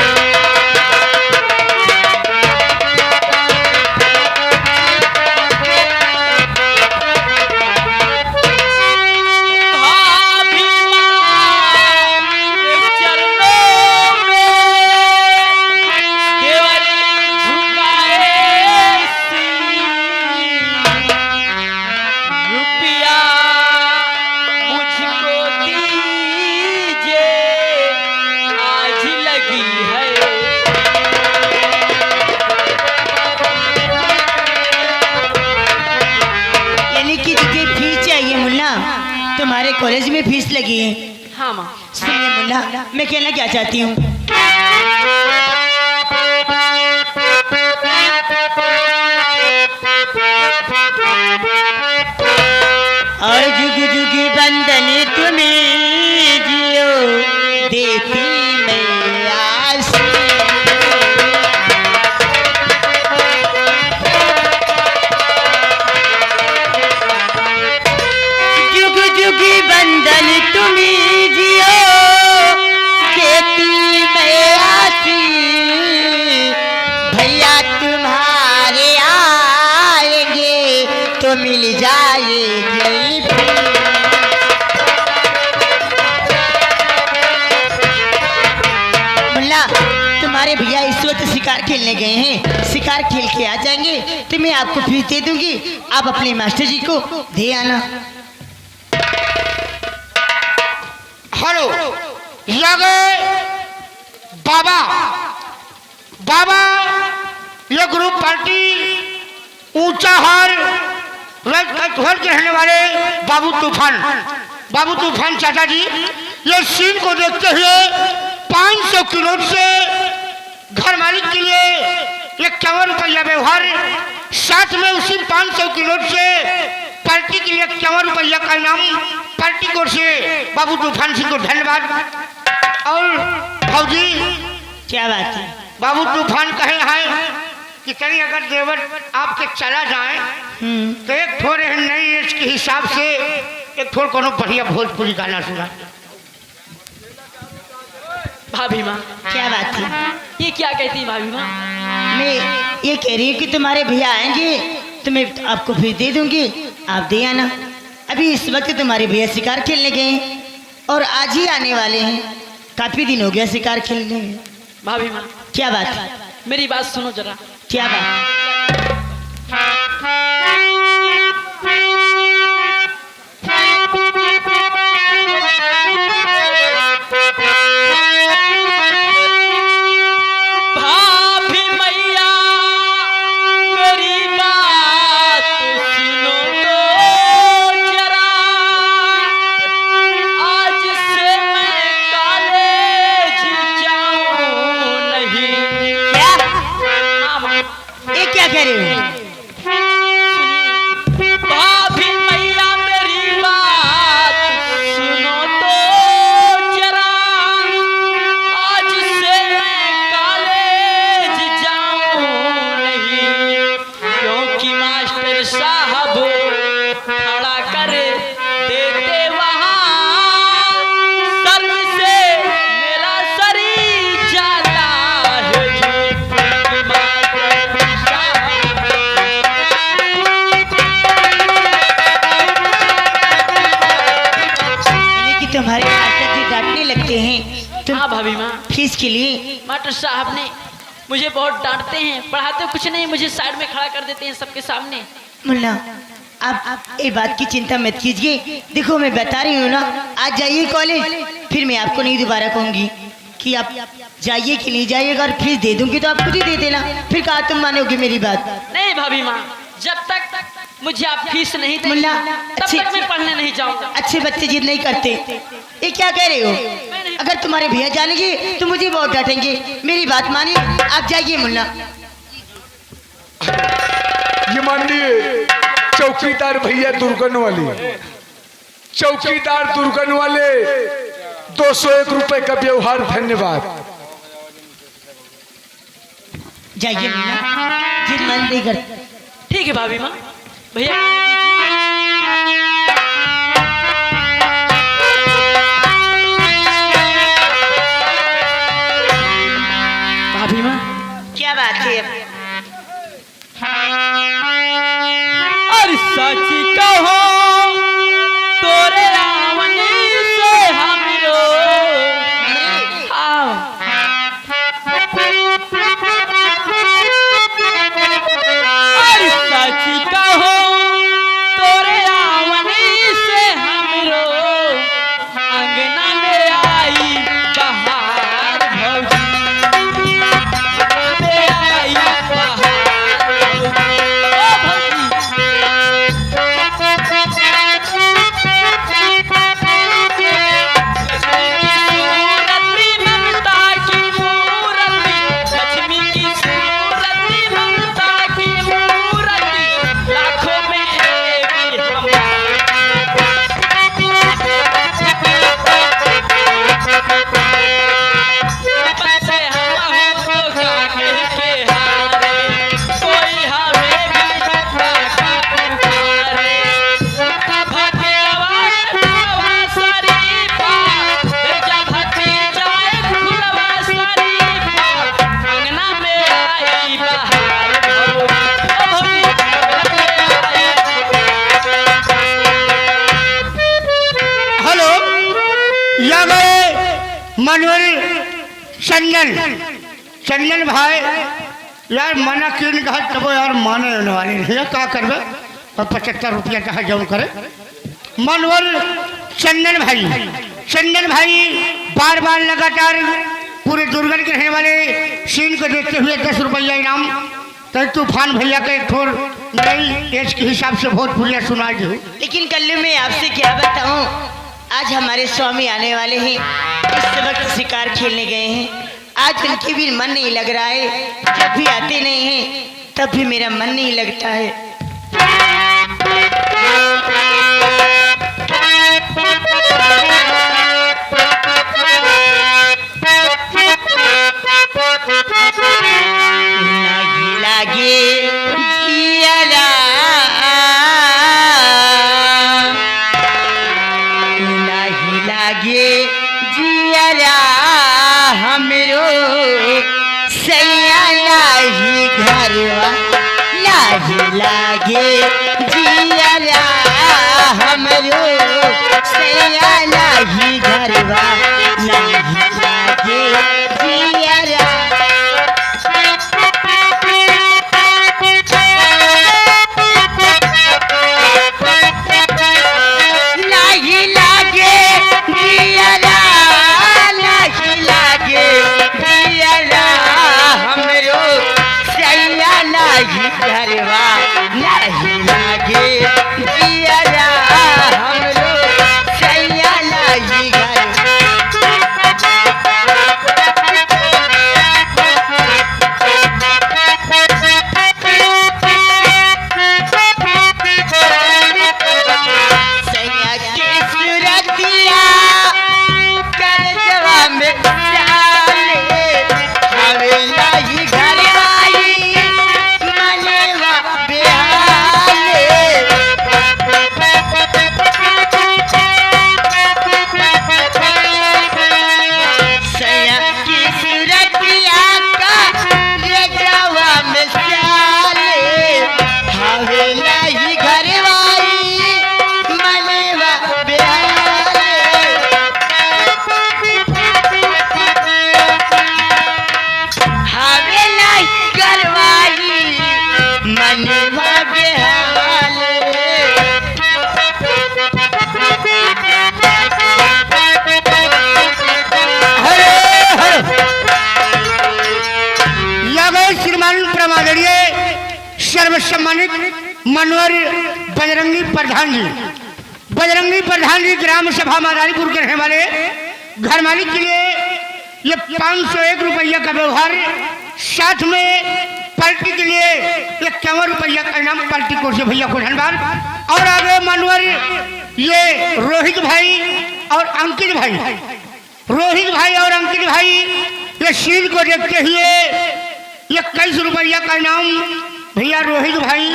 तुम्हारे कॉलेज में फीस लगी है। हाँ माँ। सुनिए मुन्ना, मैं कहना क्या चाहती हूँ, और जुग जुग बंदन तुम्हें जियो देती मैं आशी। जुग जुग बंदन तुम्हें जियो देती मैं आशी। आएगी फिर। मुल्ला, तुम्हारे भैया इस वक्त शिकार खेलने गए हैं, शिकार खेल के आ जाएंगे तो मैं आपको फीस दे दूंगी, आप अपने मास्टर जी को दे आना। हेलो, लगे बाबा बाबा, ये ग्रुप पार्टी ऊंचा हार घर के रहने वाले बाबू तूफान चाचा जी, ये सीन को देखते हुए 500 किलो से घर मालिक के लिए 51 रुपया व्यवहार, साथ में उसी 500 किलो से पार्टी के लिए 51 रुपया का इनाम पार्टी को से बाबू तूफान सिंह को धन्यवाद। और भाजी, क्या बात है? बाबू तूफान कहे हैं कि कहीं अगर देवर आपके चला जाए तो एक थोड़े नई एज के हिसाब से एक थोड़ा कोनो बढ़िया भोजपुरी गाना सुना। भाभी माँ, क्या बात है? ये क्या कहती है भाभी माँ? मैं ये कह रही हूँ कि तुम्हारे भैया आएंगे तो मैं आपको फीस दे दूंगी, आप दे आना। अभी इस वक्त तुम्हारे भैया शिकार खेलने गए हैं और आज ही आने वाले हैं, काफी दिन हो गया शिकार खेलने में। भाभी माँ, क्या बात है? मेरी बात सुनो जरा। क्या बात? भाभी मैया मेरी बात सुनो तो जरा, आज से मैं कॉलेज जाऊं नहीं। क्या? हाँ माँ, ये क्या कह रहे हो? सुनिए। भाभी मैया मेरी बात सुनो तो जरा, आज से मैं कॉलेज जाऊं नहीं, क्योंकि मास्टर साहब खड़ा कर देते वहाँ, सर से मेरा शरीर जाता है क्योंकि मास्टर साहब। यानी कि तुम्हारे मास्टर जी डांटने लगते हैं तुम हाँ भाभी माँ, फीस के लिए? मास्टर साहब ने मुझे बहुत डांटते हैं, पढ़ाते कुछ नहीं, मुझे साइड में खड़ा कर देते हैं सबके सामने। मुन्ना, आप ये बात की चिंता मत कीजिए। देखो मैं बता रही हूँ ना, आज जाइए कॉलेज, फिर मैं आपको नहीं दोबारा कहूँगी कि आप जाइए कि नहीं जाइएगा, और फीस दे दूंगी तो आप खुद ही दे देना। फिर कहा तुम मानोगे मेरी बात? नहीं भाभी माँ, जब तक मुझे आप फीस नहीं देंगी मुन्ना, तब तक मैं पढ़ने नहीं जाऊंगा। अच्छे बच्चे जिद नहीं करते। ये क्या कह रहे हो? अगर तुम्हारे भैया जानेंगे तो मुझे बहुत डांटेंगे। मेरी बात मानिए, आप जाइए मुन्ना। ये मानिए चौकीदार भैया दुर्गन वाली, चौकीदार दुर्गन वाले 201 रुपए का व्यवहार, धन्यवाद। जाइए मुन्ना, जिद मन नहीं करते। ठीक है भाभी माँ, भैया भाभी माँ, क्या बात है? और सच कहो तोरे रावणी से हमरो आओ। और सच कहो तोरे रावणी से हमरो अंगना में आई बहार भौजी, अंगना में आई बहार भौजी। लाखों मनोहर चंदन भाई यार मना क्यों नहीं कहा तब यार माने होने वाले नहीं क्या करबे और 75 रुपया चाहे जौन करे। मनोहर चंदन भाई बार बार लगातार पूरे दुर्गन के रहने वाले सीन को देखते हुए 10 रुपया इनाम तो तूफान भैया के थोड़ नई एज के हिसाब से भोजपुरिया सुना दो। लेकिन कल्लू मैं आपसे क्या बताऊं, आज हमारे स्वामी आने वाले हैं, इस वक्त शिकार खेलने गए हैं। आज उनके भी मन नहीं लग रहा है, जब भी आते नहीं हैं तब भी मेरा मन नहीं लगता है। नहीं लागे जियाला, नहीं लागे जियाला हमरो सैया नाही घरवा, नहीं लागे जियाला हमरो सैया नाही घरवा, नहीं लागे जियाला। नहीं लागे जियाला, नहीं लागे जियाला हमरो सैया नाही घरवा, नहीं लागे जियाला हमरो सैया नाही घरवा। सैया के सूरतिया करजवा में डाले, हवे नाही घरवाई मनवा बेहाले। सैया की सूरतिया करजवा में डाले, हवे नाही घरवाई मनवा बेहाले। हवे नहीं करवाई मनवा बेहाले। श्रीमान प्रमादनीय सर्वसम्मानित मनोहर बजरंगी प्रधान जी ग्राम सभा मादारीपुर के रहने वाले घर मालिक के लिए ये 501 रुपया का व्यवहार, साथ में पार्टी के लिए 51 रुपया का इनाम पार्टी को से भैया को धन्यवाद। और आगे मनोहर ये रोहित भाई और अंकित भाई ये सीन को देखते हुए 21 रुपया का इनाम भैया रोहित भाई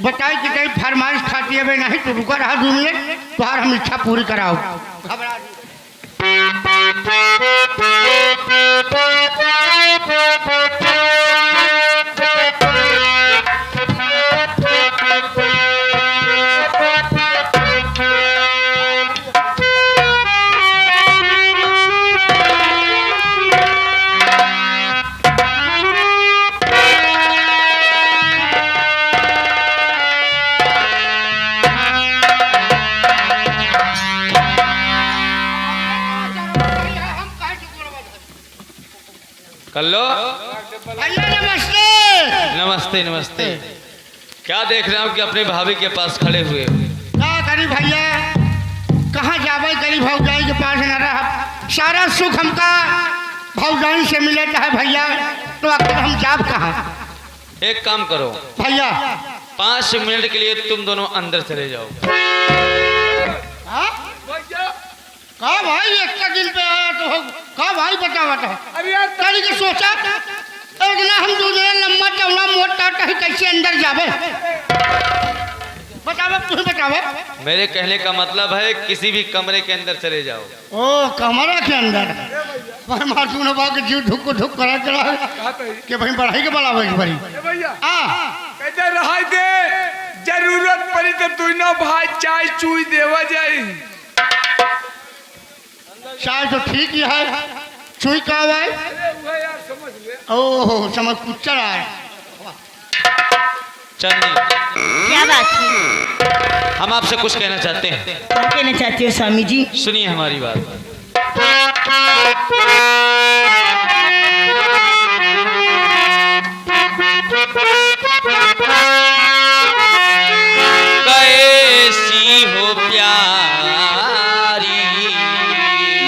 बताए कि कहीं फरमाइश खाती है नहीं तो रुका रहा 2 मिनट तुम्हार हम इच्छा पूरी कराओ। घबरा कल्लो भैया नमस्ते। नमस्ते नमस्ते। क्या देख रहे हो कि अपने भाभी के पास खड़े हुए हो? क्या करी भैया, कहाँ जावे करी भौजाई के पास न रहा, सारा सुख हमका भौजाई से मिले है भैया, तो आखिर हम जाब कहाँ? एक काम करो भैया 5 मिनट के लिए तुम दोनों अंदर चले जाओ। कहा भाई एक दिन पे आया तो कहा भाई बतावा था। अरे यार तारी के सोचा इतना हम दूसरे लम्बा चौड़ा मोटा कहीं कैसे अंदर जावे, बतावा तुम बतावा। मेरे कहने का मतलब है किसी भी कमरे के अंदर चले जाओ। ओ कमरा के अंदर पर मासूम ने बात जीव धुक धुक करा चला कि भाई बढ़ाई के बड़ा भाई भैया कहते रहाई दे, जरूरत पड़ी तो दोनों भाई चाय चुई देवा जाए। चाय तो ठीक ही है चुई का भाई ओहो समझ कुचड़ आए चांदनी, क्या बात है? हम आपसे कुछ कहना चाहते हैं। क्या कहना चाहते हो स्वामी जी? सुनिए हमारी बात। कैसी हो प्यारी,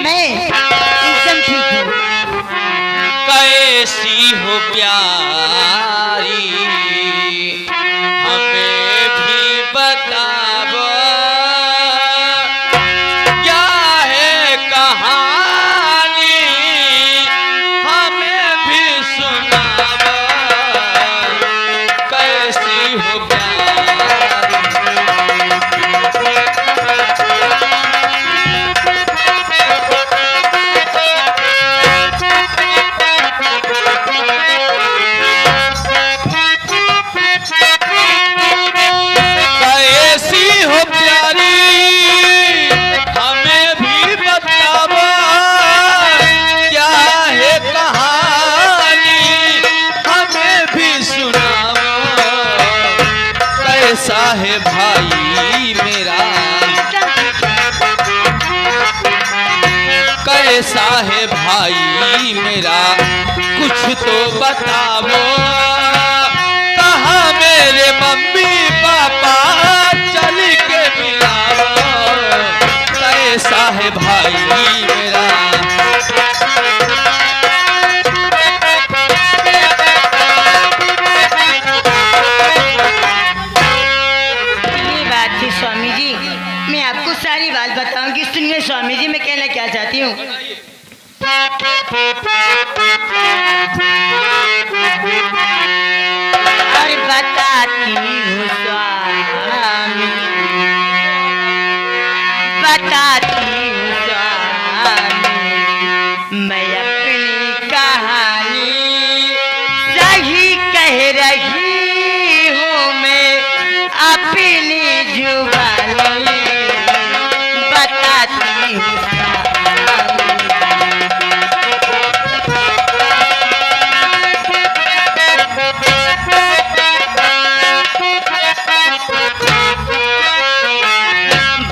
मैं एकदम ठीक हूँ। कैसी हो प्यारी, हमें भी बताओ क्या है कहानी, हमें भी सुनाओ कैसी हो प्यारी। कैसी हो प्यारी, हमें भी बताओ क्या है कहानी, हमें भी सुनाओ कैसा है भाई मेरा, कैसा है भाई मेरा, कुछ तो बताओ कहाँ मेरे मम्मी पापा चल के मिलाओ कैसा है भाई मेरा। ये बात थी स्वामी जी, मैं आपको सारी बात बताऊंगी। सुनिए स्वामी जी, मैं कहना क्या चाहती हूँ। और बताती हूँ स्वामी, बताती हूँ स्वामी, मैं अपनी कहानी सही कह रही हूँ मैं अपनी जुबानी, बताती हूँ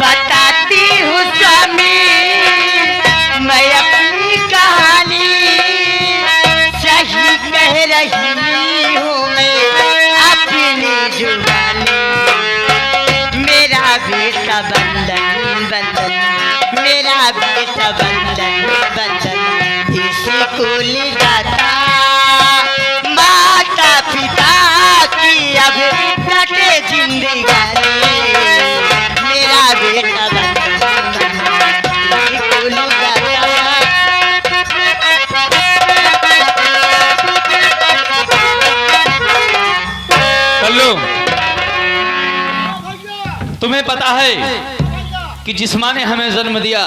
बताती हूँ स्वामी, मैं अपनी कहानी सही कह रही हूँ मैं अपनी जुबानी, मेरा बेटा बंधन बंधन, मेरा बेटा बंधन बंधन, स्कूल जाता माता पिता की अब कटे जिंदगानी, मेरा बेटा बंधन स्कूल जाता। कल्लू, तुम्हें पता है कि जिस माँ ने हमें जन्म दिया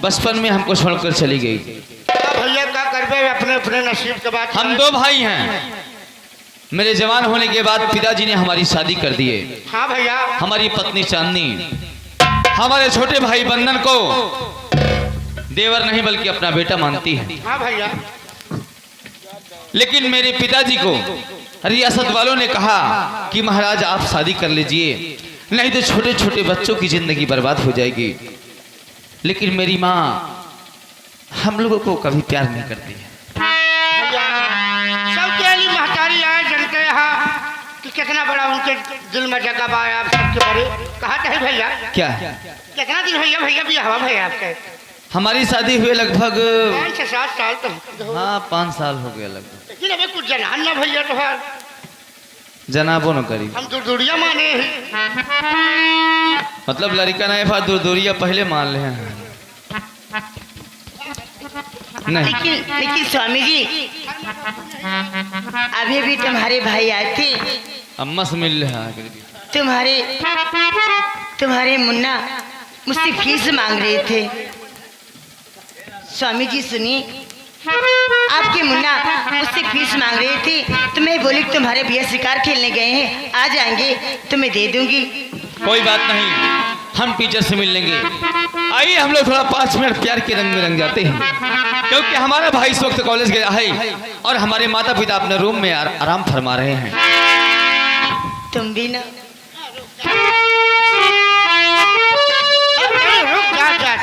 बचपन में हमको छोड़कर चली गई। भैया क्या करबे अपने अपने नसीब के बात। हम दो भाई हैं। मेरे जवान होने के बाद पिताजी ने हमारी शादी कर दिए। हाँ भैया। हमारी पत्नी चांदनी हमारे छोटे भाई बंधन को देवर नहीं बल्कि अपना बेटा मानती है। हाँ भैया। लेकिन मेरे पिताजी को रियासत वालों ने कहा कि महाराज आप शादी कर लीजिए, नहीं तो छोटे छोटे बच्चों की जिंदगी बर्बाद हो जाएगी। लेकिन मेरी माँ हम लोगों को कभी प्यार नहीं करती है। सब केली महतारी आए जनते यहाँ कि कितना बड़ा उनके दिल में जगह पाया आप सबके बड़े। कहा है भैया क्या कितना दिन भैया भैया भी हवा भैया आपके? हमारी शादी हुए लगभग 5 से 7 साल तो। हाँ 5 साल हो गया लगभग। लेकिन अबे कुछ जनान ना भैया तो है। जनाबो न करी हम दूरिया माने मतलब लड़का नहीं फा दूरिया पहले मान ले हैं। नहीं लेकिन स्वामी जी अभी भी तुम्हारे भाई आए थे, अम्मा से मिल रहा तुम्हारे मुन्ना मुझसे फीस मांग रहे थे। स्वामी जी सुनिए, आपके मुन्ना मुझसे फीस मांग रहे थे तो मैं बोली तुम्हारे भैया शिकार खेलने गए हैं, आ जाएंगे तो मैं दे दूंगी। कोई बात नहीं, हम टीचर से मिल लेंगे। आइए हम लोग थोड़ा 5 मिनट प्यार के रंग में रंग जाते हैं, क्योंकि हमारा भाई इस वक्त कॉलेज गया है और हमारे माता पिता अपने रूम में आराम फरमा रहे हैं। तुम भी ना रुक जा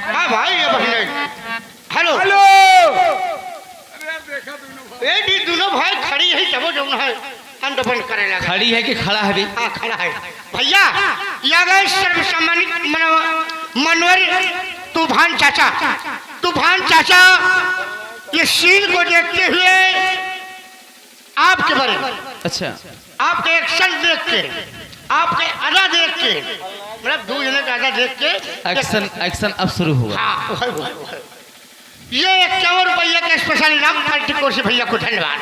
हाँ भाई ये बहने हेलो हेलो ये दोनों भाई खड़ी है जब जो है अंड बंद करे लगा। खड़ी है कि खड़ा है भी? हाँ खड़ा है भैया। या गए सर्व सम्मानित मनोहर तूफान चाचा ये सीन को देखते हुए आपके बारे अच्छा, आपके एक्शन देख के आपके अदा देख के मतलब 2 जने का अदा देख के एक्शन अब शुरू हुआ। हाँ, ये 51 रुपये का स्पेशल इनाम मल्टीकोर्स से भैया को धन्यवाद।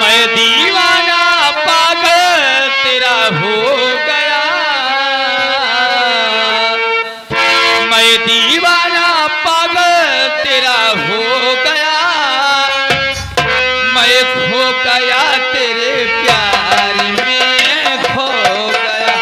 मैं दीवाना पागल तेरा हो गया, मैं दीवाना पागल तेरा हो गया, मैं खो गया तेरे प्यार में खो गया।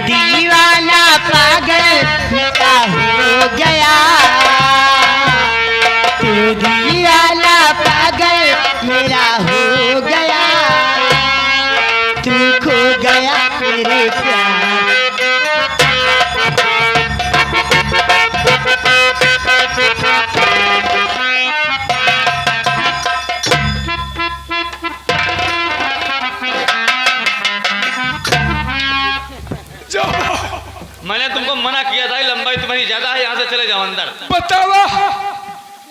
दीवाना पागल मेरा हो गया, तू दीवाना पागल मेरा हो गया, तू खो गया मेरे प्यार। मैंने तुमको मना किया था, लंबाई तुम्हारी ज्यादा है, यहाँ से चले जाओ अंदर। बतावा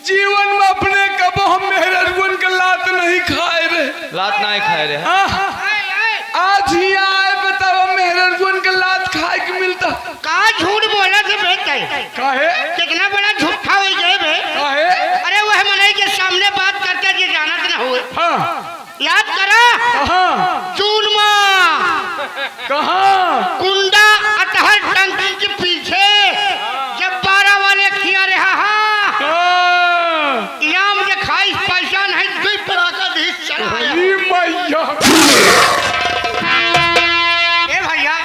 जीवन में अपने कबो हम मेहरगुन के लात नहीं खाए रे। लात ना खाए रे? आज ही आए बतावा मेहरगुन के लात खाए के मिलता। का झूठ बोला थे बेटा काहे? कितना बड़ा झूठा हो गए बे। काहे? अरे वह मनई के सामने बात करते जी जानत ना हुए। हाँ याद करा कहाँ? चूरमा कहाँ? कुंडा अटहर टंकी के पीछे जब 12 वाले खिया रहा इनाम दिखाई पैसा नहीं कोई पराका दी चला मैया ए भैया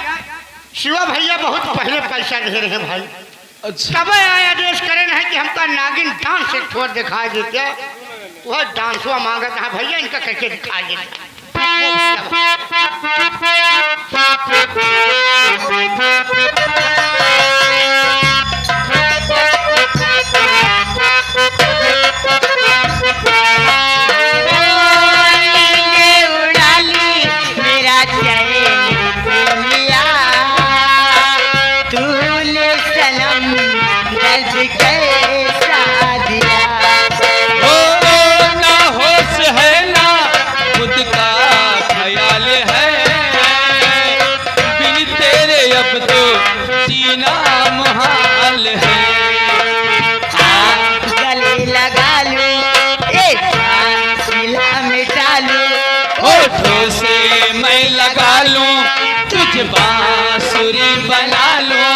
शिवा भैया बहुत पहले पैसा दे रहे हैं भाई। अच्छा तब आदेश करे नहीं कि हमका नागिन डांस एक छोड़ दिखाई देते वह डांसवा मांगा था भैया इनका कैसे दिखाई देता। मेरा तूने सनम दर्द कैसा दिया। ना होश है ना खुद का ख्याल है, बिन तेरे अब तो जीना मुहाल है। गले लगा लूं एक सिला मिटा लूं, होठों से मैं लगा लूं तुझ बांसुरी बना लूं,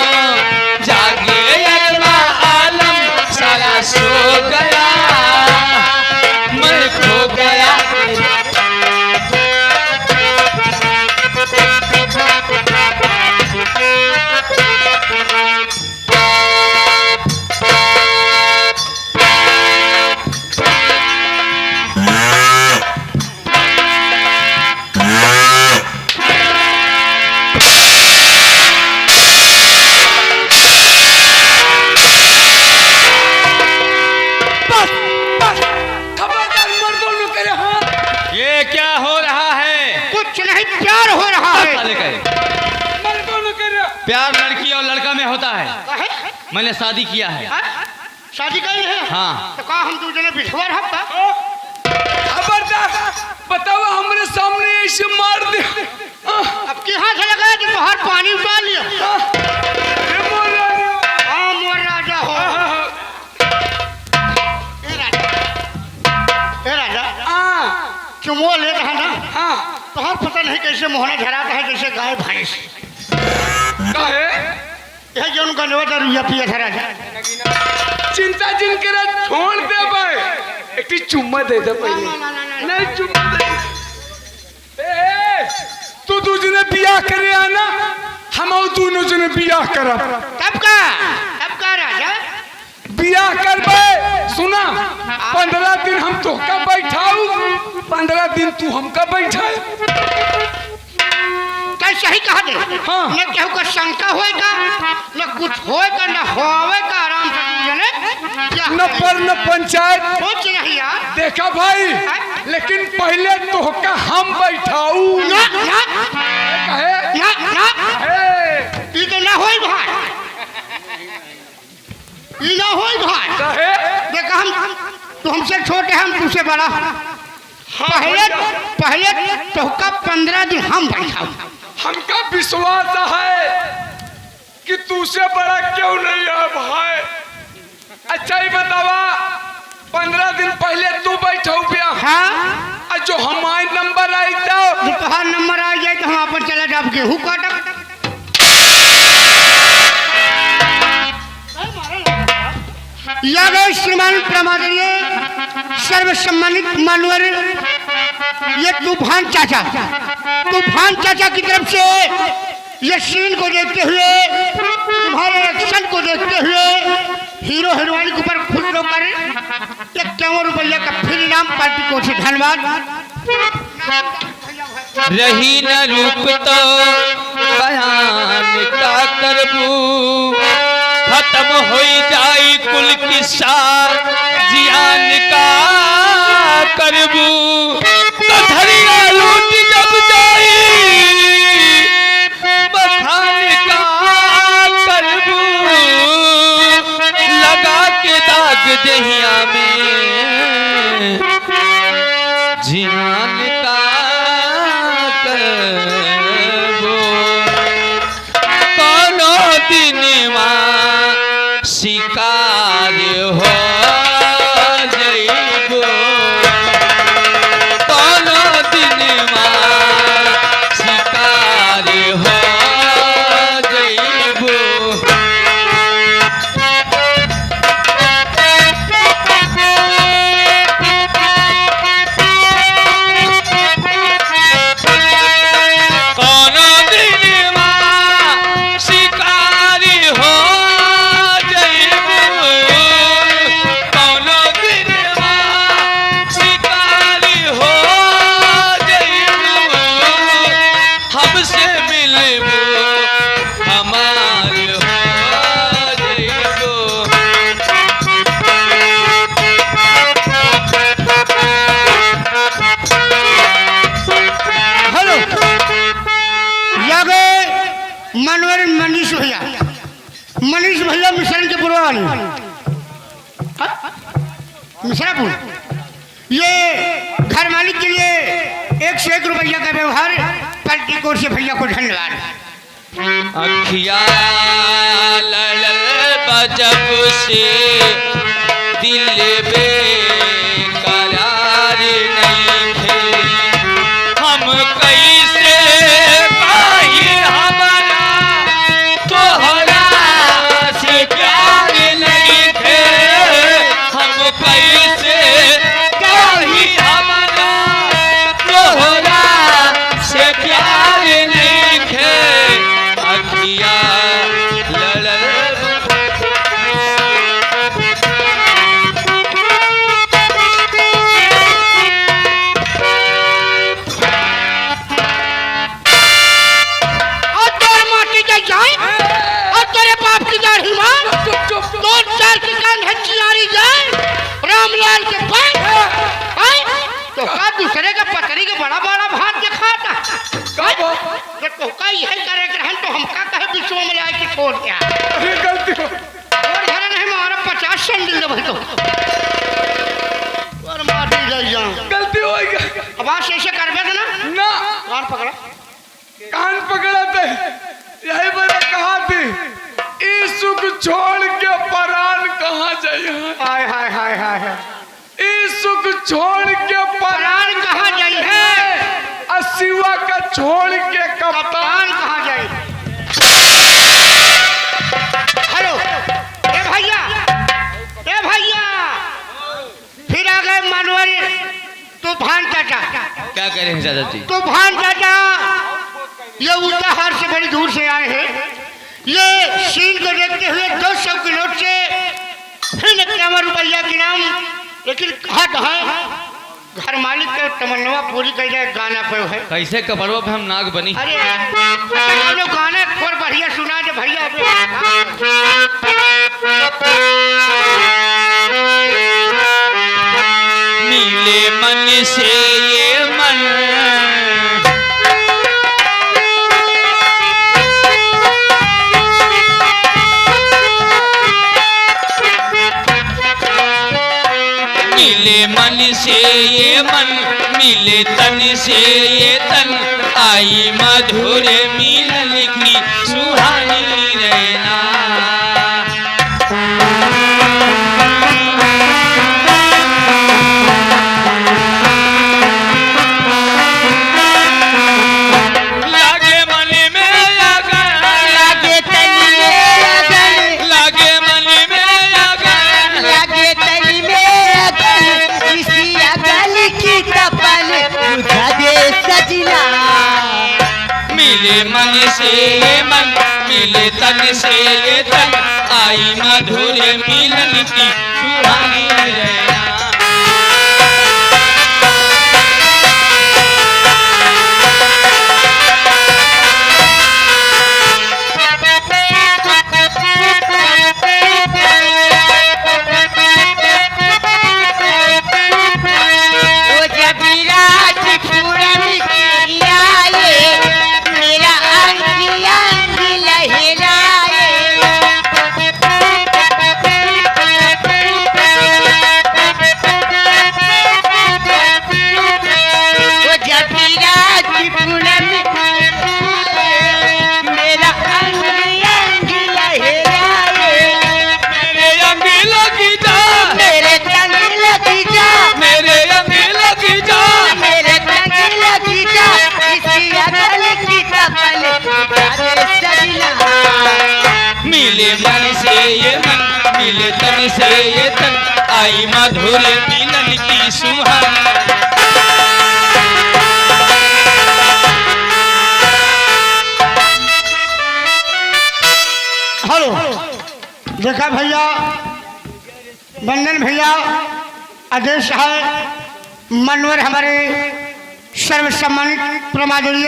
जागे अगला आलम सारा सो गया, मैं खो गया। ये क्या हो रहा है? कुछ नहीं प्यार हो रहा है। प्यार लड़की और लड़का में होता है। काहे? मैंने शादी किया है। हाँ? शादी करी है? हाँ। तो कहा हम दूसरे बिछवर हम का? खबरदार बताओ हमरे सामने ऐसे मार दे। अब की हाथ लगा कि बाहर मोह लेता है ना, हाँ तो हर पता नहीं कैसे मोहना झराता है जैसे गाय भैंस। काहे यह जो उनका नवा रुइया पिया था राजा। चिंता जिन करा छोड़ दे भाई, एक चुम्मा दे दे पहले। नहीं चुम्मा दे। तू दूसरे बियाह करे आना, हम दोनों जने बियाह करब। तब का राजा बियाह करबे। सुना 15 दिन हम तो का बैठाऊ, 15 दिन तू हमका बैठाए। सही कहा दे। हाँ। न केहू का शंका होएगा, न कुछ होएगा, न होएगा। आराम से तू जाने न पर न पंचायत सोच नहीं यार। देखा भाई, लेकिन पहले तो का हम बैठाऊ। ना ना कहे ना ना हे, ई तो ना होई भाई, ई ना होई भाई। कहे देखा हम तू हमसे छोटे, हम तुझसे बड़ा। पहले तो का 15 दिन हम बैठाऊ। हमका विश्वास है कि तुझसे बड़ा क्यों नहीं है भाई। अच्छा ही बतावा, 15 दिन पहले तू बैठाऊ बिया। हाँ और जो हमारे नंबर आई तो दोपहर नंबर आ जाए तो हम अपन चला जाब गेहूँ काटब। यादव श्रीमान प्रमादनीय सर्वसम्मानित मानवर, ये तूफान चाचा की तरफ से ये सीन को देखते हुए, तुम्हारे एक्शन को देखते हुए, हीरो हीरोइन के ऊपर खुश होकर 51 रुपया का फिर इनाम पार्टी को से धन्यवाद। रही न रूप तो बयान का करबू, खत्म हो जाई कुल किस्सा जियान का करबू। कथरिया लूट जब जाई बखान का करबू, लगा के दाग दहिया में जियान का करबू। कोनो दिनवा शिकार हो जइबो, कोनो दिनवा शिकार हो जइबो। कोनो दिनवा शिकार हो जइबो, कोनो दिनवा शिकार हो जइबो। हमसे मिलबो हमार हो जइबो। हेलो यागे मनोहर मनीष भैया मिश्रण के पुरवानी मिश्रापुर, ये घर मालिक के लिए 1 से 1 रुपया का व्यवहार पार्टी कोर से भैया को धन्यवाद। अखिया लड़ल बजब से दिल बेकरार नहीं थे। हम कैसे पाई हमारा तोहरा से प्यार नहीं थे। हम कैसे पाई हमारा तोहरा से प्यार नहीं थे। अखिया लड़ल रामलाल के पास तो का दूसरे का पतरी के बड़ा बड़ा भात दिखाता। तो का यही करे रहन तो हम का कहे विश्व में लाए के छोड़ के अरे गलती हो और घर नहीं मारा 50 सैंडल दे भाई तो और मार दी जाइए। गलती हो गई। अब आज ऐसे करबे ना ना कान पकड़ा थे, यही मैंने कहा थी, यीशु को छोड़ के परान कहाँ जाइए। हाय हाय हाय हाय हाय यीशु को छोड़ के परान प्राण कहाँ जाई है? छोड़ के कप्तान कप्तान कहाँ जाए? हेलो, ए भैया, ए भैया, फिर आ गए मनोहर तूफान चाचा। क्या कह रहे हैं चाचा जी? तूफान चाचा ये उल्टाहार से बड़ी दूर से आए हैं। ये सीन को देखते हुए 200 के नोट से फिर 51 रुपया के नाम, लेकिन कहा है घर मालिक के तमन्ना पूरी कर जाए गाना पे है। कैसे कपड़ों पे हम नाग बनी? अरे तो गाना थोड़ा बढ़िया सुना दे भैया। मिले मन से ये मन मिले मन से ये मन, मिले तन से ये तन, आई मधुर मिलन की सुहानी रहना। लागे मन में लगन, लागे तन में लगन, लागे मन में लगन, लागे तन में लगन, इसी अगल की तपन बुझा दे सजना। मिले मन से ये मन, मिले तन से ये तन, आई मधुर मिलन की सुहानी रहना। मिले मन से ये मन, मिले तन से ये तन, आई मधुर मिलन की सुहानी। हेलो, देखा भैया, बंदन भैया, आदेश है मनोहर हमारे सर्व सम्मानित प्रमादनीय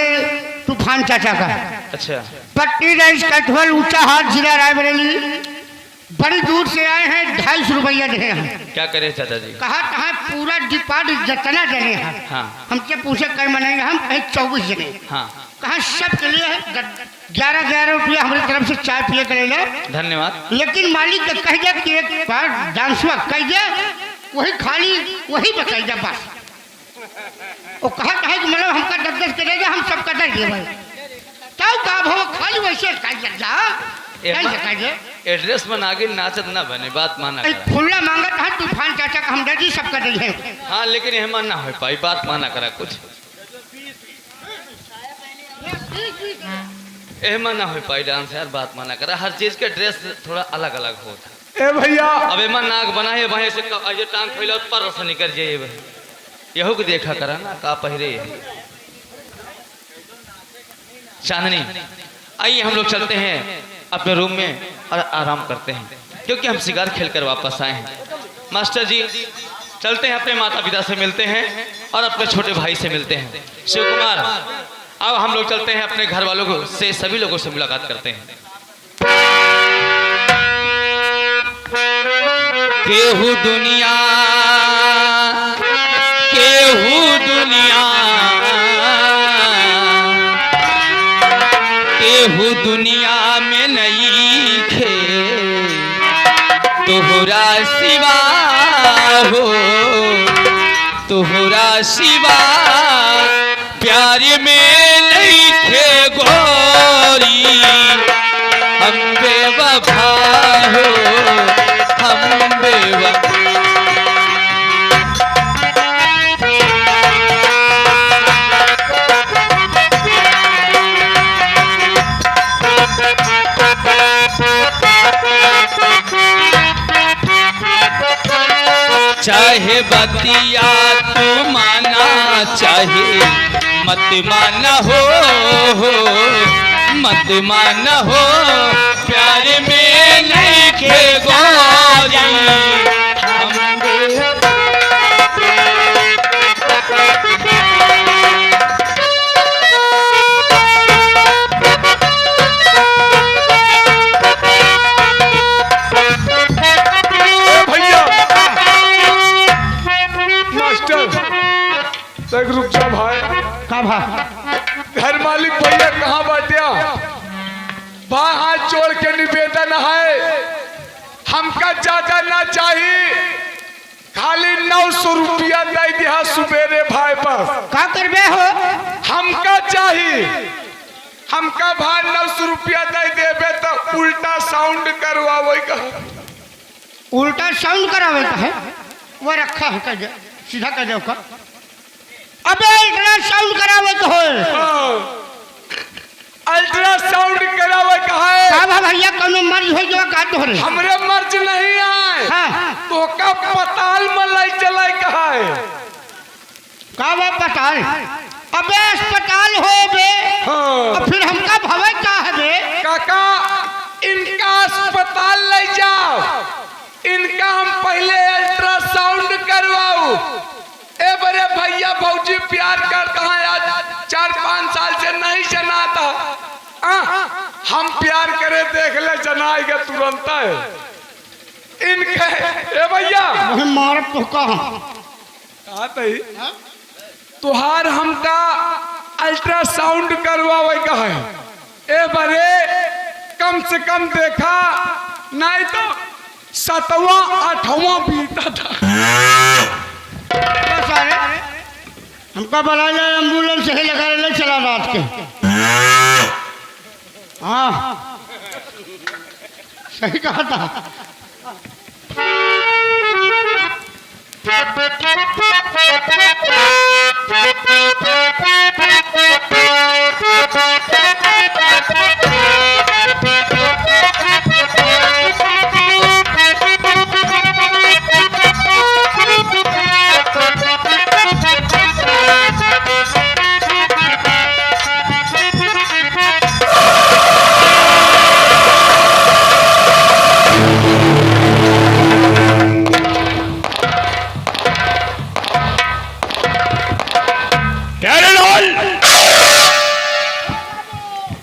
तूफान चाचा का। अच्छा, पट्टी रईस कटवल ऊंचा हाथ जिला रायबरेली, बड़ी दूर से आए हैं। 250 रुपया दे हैं। क्या करे चाचा जी? कहा पूरा डिपार्ट जितना जने हैं। हाँ। हमसे पूछे कई मनाएंगे, हम कहे 24 जने। हाँ। कहा सब के लिए 11 रुपया हमारी तरफ से चाय पिए करेगा। धन्यवाद। लेकिन मालिक का कह दिया कि एक बार डांस हुआ कह दिया, वही खाली वही बताइए बस। वो कहा कि मतलब हमका 10-10 करेगा, हम सबका 10 दे भाई। तब का भाव खाली वैसे कह जा एड्रेस बना के नाचत ना बने, बात माना करा। खुला मांगत है तूफान चाचा का हम दादी सबका दे है। हाँ, लेकिन यह मानना हो पाई, बात माना करा कुछ। यह माना हो पाई डांस यार, बात माना करा। हर चीज का ड्रेस थोड़ा अलग अलग होता। ए भैया अब एमा नाक बनाए वहीं से ये टांग फैला पर से निकल जाइए। यहू को देखा करा ना का पहरे। चांदनी, आइए हम लोग चलते हैं अपने रूम में और आराम करते हैं, क्योंकि हम शिकार खेलकर वापस आए हैं। मास्टर जी, चलते हैं, अपने माता पिता से मिलते हैं और अपने छोटे भाई से मिलते हैं। शिव कुमार, अब हम लोग चलते हैं अपने घर वालों को से, सभी लोगों से मुलाकात करते हैं। केहू दुनिया, केहू दुनिया, केहू दुनिया में नहीं खे तोहरा सिवा हो, तोहरा सिवा प्यार में नहीं खे गोरी। हम बेवफा हो, हम बेवफा। चाहे बतिया तू माना चाहे मत माना हो, मत माना हो, प्यार में नहीं खे गोरी रुक जा भाई। का भा घर मालिक भैया कहाँ बाटिया? भाई हाथ जोड़ के निवेदन है, हमका ज्यादा ना चाहिए, खाली 900 रुपया दे दिया सुबेरे भाई पास। का करबे हो? हमका चाहिए, हमका भाई 900 रुपया दे देबे तो उल्टा साउंड करवावे का। उल्टा साउंड करावे का है? वो रखा है का सीधा कर दो का। अबे अल्ट्रासाउंड करावे का हो? अल्ट्रासाउंड करावे का है? का भैया कोनो मर्ज हो जो का तोरे? हमरे मर्ज नहीं आए। हां तो का पताल में लाई चलाई का है? का वो पताल? अबे अस्पताल हो बे। हां अब फिर हमका भवे का है बे? काका इनका अस्पताल ले जाओ, इनका हम पहले अल्ट्रासाउंड करवाओ। ए बड़े भैया भौजी प्यार करता है, आज 4-5 साल से नहीं जनाता। हम प्यार करे देख ले जनाएगा तुरंत है इनके। ए भैया मारत तो कहां तुहार हमका अल्ट्रासाउंड करवावे का है। ए बड़े कम से कम देखा नहीं तो 7वां 8वां बीता था। सारे हमका बना ले एम्बुलेंस से लगा ले चला रात के। हाँ सही कहा था।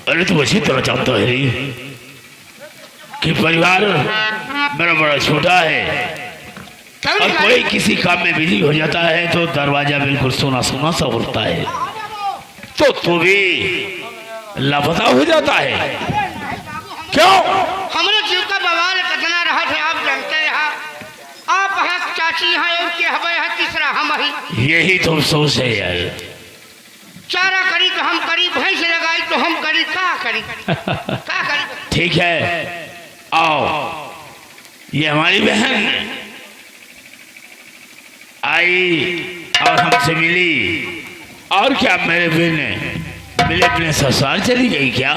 अरे तू अच्छी तरह जानता है कि परिवार मेरा बड़ा छोटा है और कोई किसी काम में बिजी हो जाता है तो दरवाजा बिल्कुल सोना सोना सा होता है, तो तू भी लापता हो जाता है। क्यों? हमने जीव का बवाल कितना रहा था आप जानते हैं। आप है चाची है और के हवे है तीसरा हम ही। यही तो अफसोस है यार। चारा करी तो हम करी, भैंस लगाई तो हम करी, का करी का करी। ठीक है आओ, ये हमारी बहन आई और हमसे मिली, और क्या मेरे बहन मिले अपने ससुराल चली गई क्या?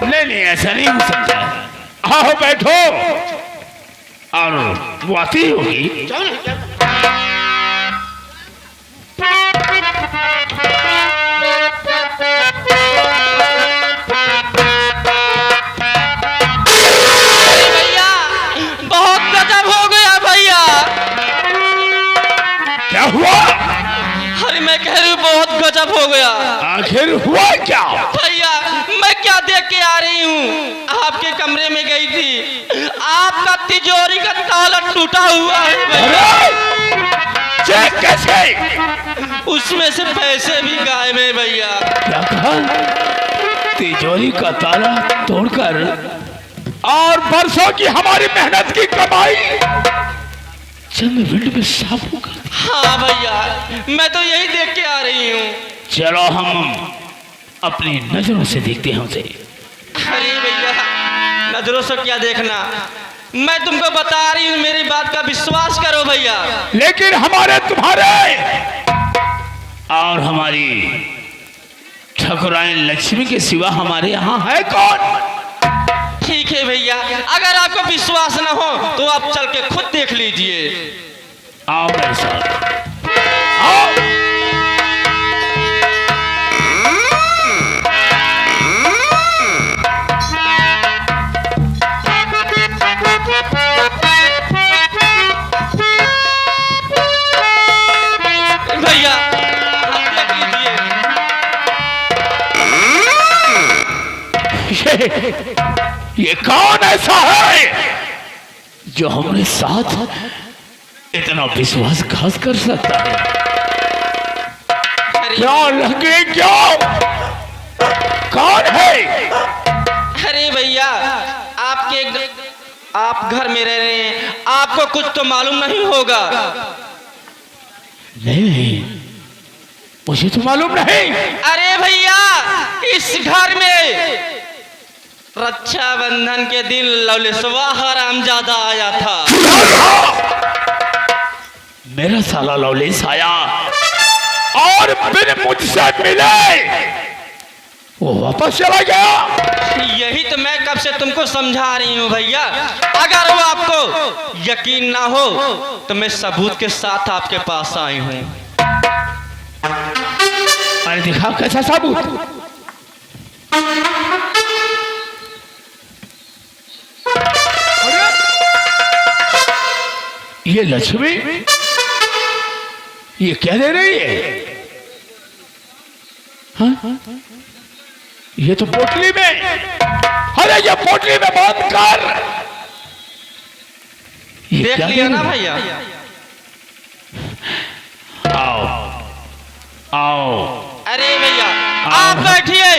नहीं ऐसा नहीं हो सकता। आओ बैठो, और वो आती होगी। भैया बहुत गजब हो गया भैया। क्या हुआ? अरे मैं कह रही हूँ बहुत गजब हो गया। आखिर हुआ क्या? भैया मैं क्या देख के आ रही हूँ, आपके कमरे में गई थी, आपका तिजोरी का ताला टूटा हुआ है भैया। चेक कैसे? उसमें से पैसे भी गायब है भैया। क्या कहा? तिजोरी का ताला तोड़कर और बरसों की हमारी मेहनत की कमाई चंद मिनट में साफ होगा। हाँ भैया मैं तो यही देख के आ रही हूँ। चलो हम अपनी नजरों से देखते हैं उसे। अरे भैया नजरों से क्या देखना, मैं तुमको बता रही हूँ, मेरी बात का विश्वास करो भैया। लेकिन हमारे तुम्हारे और हमारी ठाकुराइन लक्ष्मी के सिवा हमारे यहाँ है कौन? ठीक देखिए भैया, अगर आपको विश्वास न हो तो आप चल के खुद देख लीजिए। आओ मेरे साथ, आओ। भैया आप देख लीजिए। ये कौन ऐसा है जो हमारे साथ इतना विश्वासघात कर सकता है? क्या लगे, क्यों, कौन है? अरे भैया, आप घर में रह रहे हैं, आपको कुछ तो मालूम नहीं होगा। नहीं, मुझे तो मालूम नहीं। अरे भैया, इस घर में रक्षाबंधन के दिन लवलेशवा हरामजादा आया था। मेरा साला लवलेश आया और फिर मुझसे मिले, वो वापस चला गया। यही तो मैं कब से तुमको समझा रही हूँ भैया। अगर वो आपको यकीन ना हो तो मैं सबूत के साथ आपके पास आई हूँ। अरे दिखा, कैसा सबूत? ये लक्ष्मी, ये क्या दे रही है? हाँ? ये तो पोटली में, अरे ये पोटली में बंद कर। ये देख क्या लिया दे ना रही भैया। है? आओ आओ। अरे भैया आप बैठिए,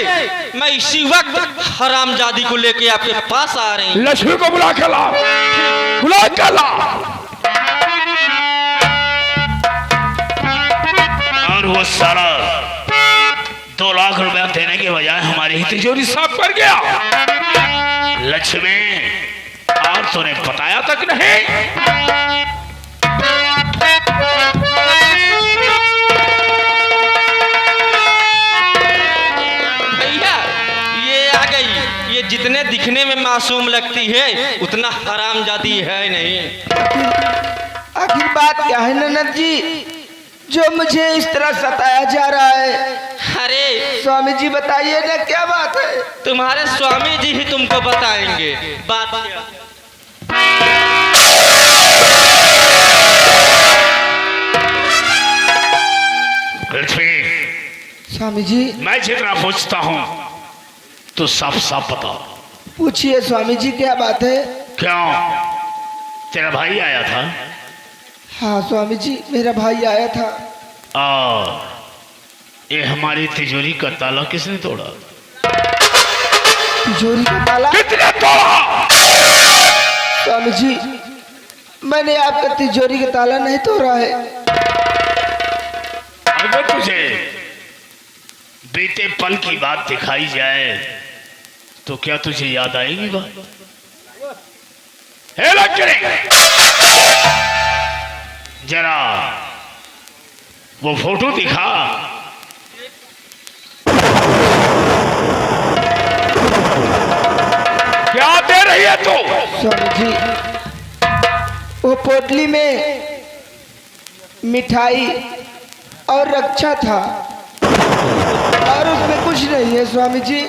मैं इसी वक्त हरामजादी को लेके आपके पास आ रही हूँ। लक्ष्मी को बुला के ला, बुला के ला। और वो सारा 2 लाख रुपया देने के बजाय हमारी ही तिजोरी साफ कर गया। लक्ष्मी, और तूने बताया तक नहीं। भैया ये आ गई, ये जितने दिखने में मासूम लगती है उतना हरामजादी है नहीं। आखिर बात क्या है ननद जी जो मुझे इस तरह सताया जा रहा है? अरे स्वामी जी बताइए ना, क्या बात है? तुम्हारे स्वामी जी ही तुमको बताएंगे बात क्या। लक्ष्मी, स्वामी जी मैं जितना पूछता हूँ तो साफ साफ बता। पूछिए स्वामी जी, क्या बात है? क्यों, तेरा भाई आया था? हाँ स्वामी जी, मेरा भाई आया था। ये हमारी तिजोरी का ताला किसने तोड़ा? तिजोरी का ताला? किसने तोड़ा? स्वामी जी, मैंने आपका तिजोरी का ताला नहीं तोड़ा है। अगर तुझे बीते पल की बात दिखाई जाए तो क्या तुझे याद आएगी बात? जरा वो फोटो दिखा। क्या दे रही है तू? स्वामी जी, वो पोटली में मिठाई और रक्षा था और उसमें कुछ नहीं है स्वामी जी।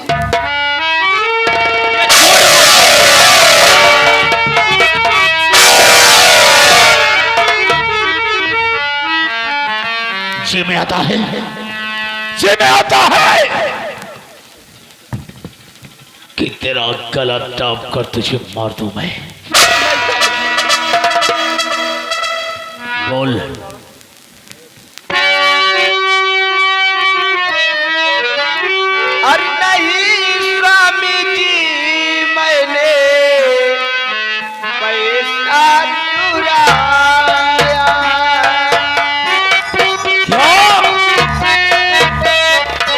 जी में आता है, जी में आता है कि तेरा गला दाब कर तुझे मार दूं मैं। बोल। अरे नहीं स्वामी जी, मैंने पैसा चुराया।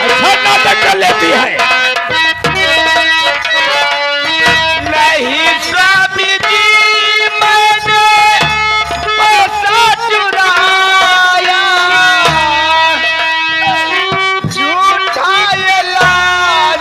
अच्छा नाटक कर लेती है। नहीं स्वामी जी, मैंने पैसा चुराया। झूठा ये लाज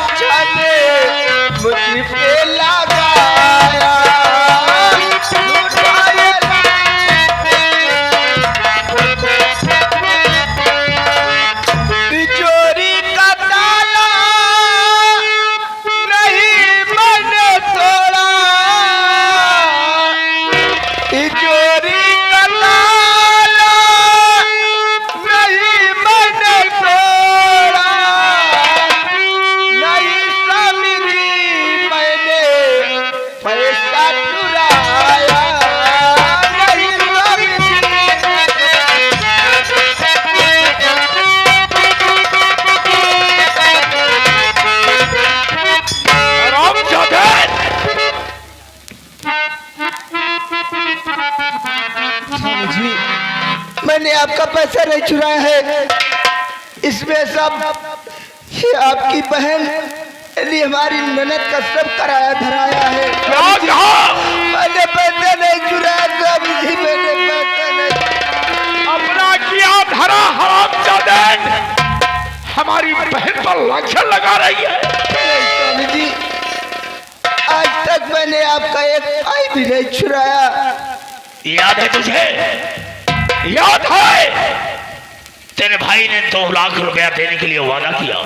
पैसा नहीं चुराया है, इसमें सब ये आपकी बहन यानी हमारी ननद का सब कराया धराया है। क्या कहा? मैंने पैसा नहीं चुराया स्वामी जी, मैंने पैसा नहीं। अपना किया धरा हरामजादे हमारी बहन पर लांछन लगा रही है। स्वामी जी, आज तक मैंने आपका एक पाई भी नहीं चुराया। याद है तुझे? याद है? तेरे भाई ने 2 लाख रुपया देने के लिए वादा किया।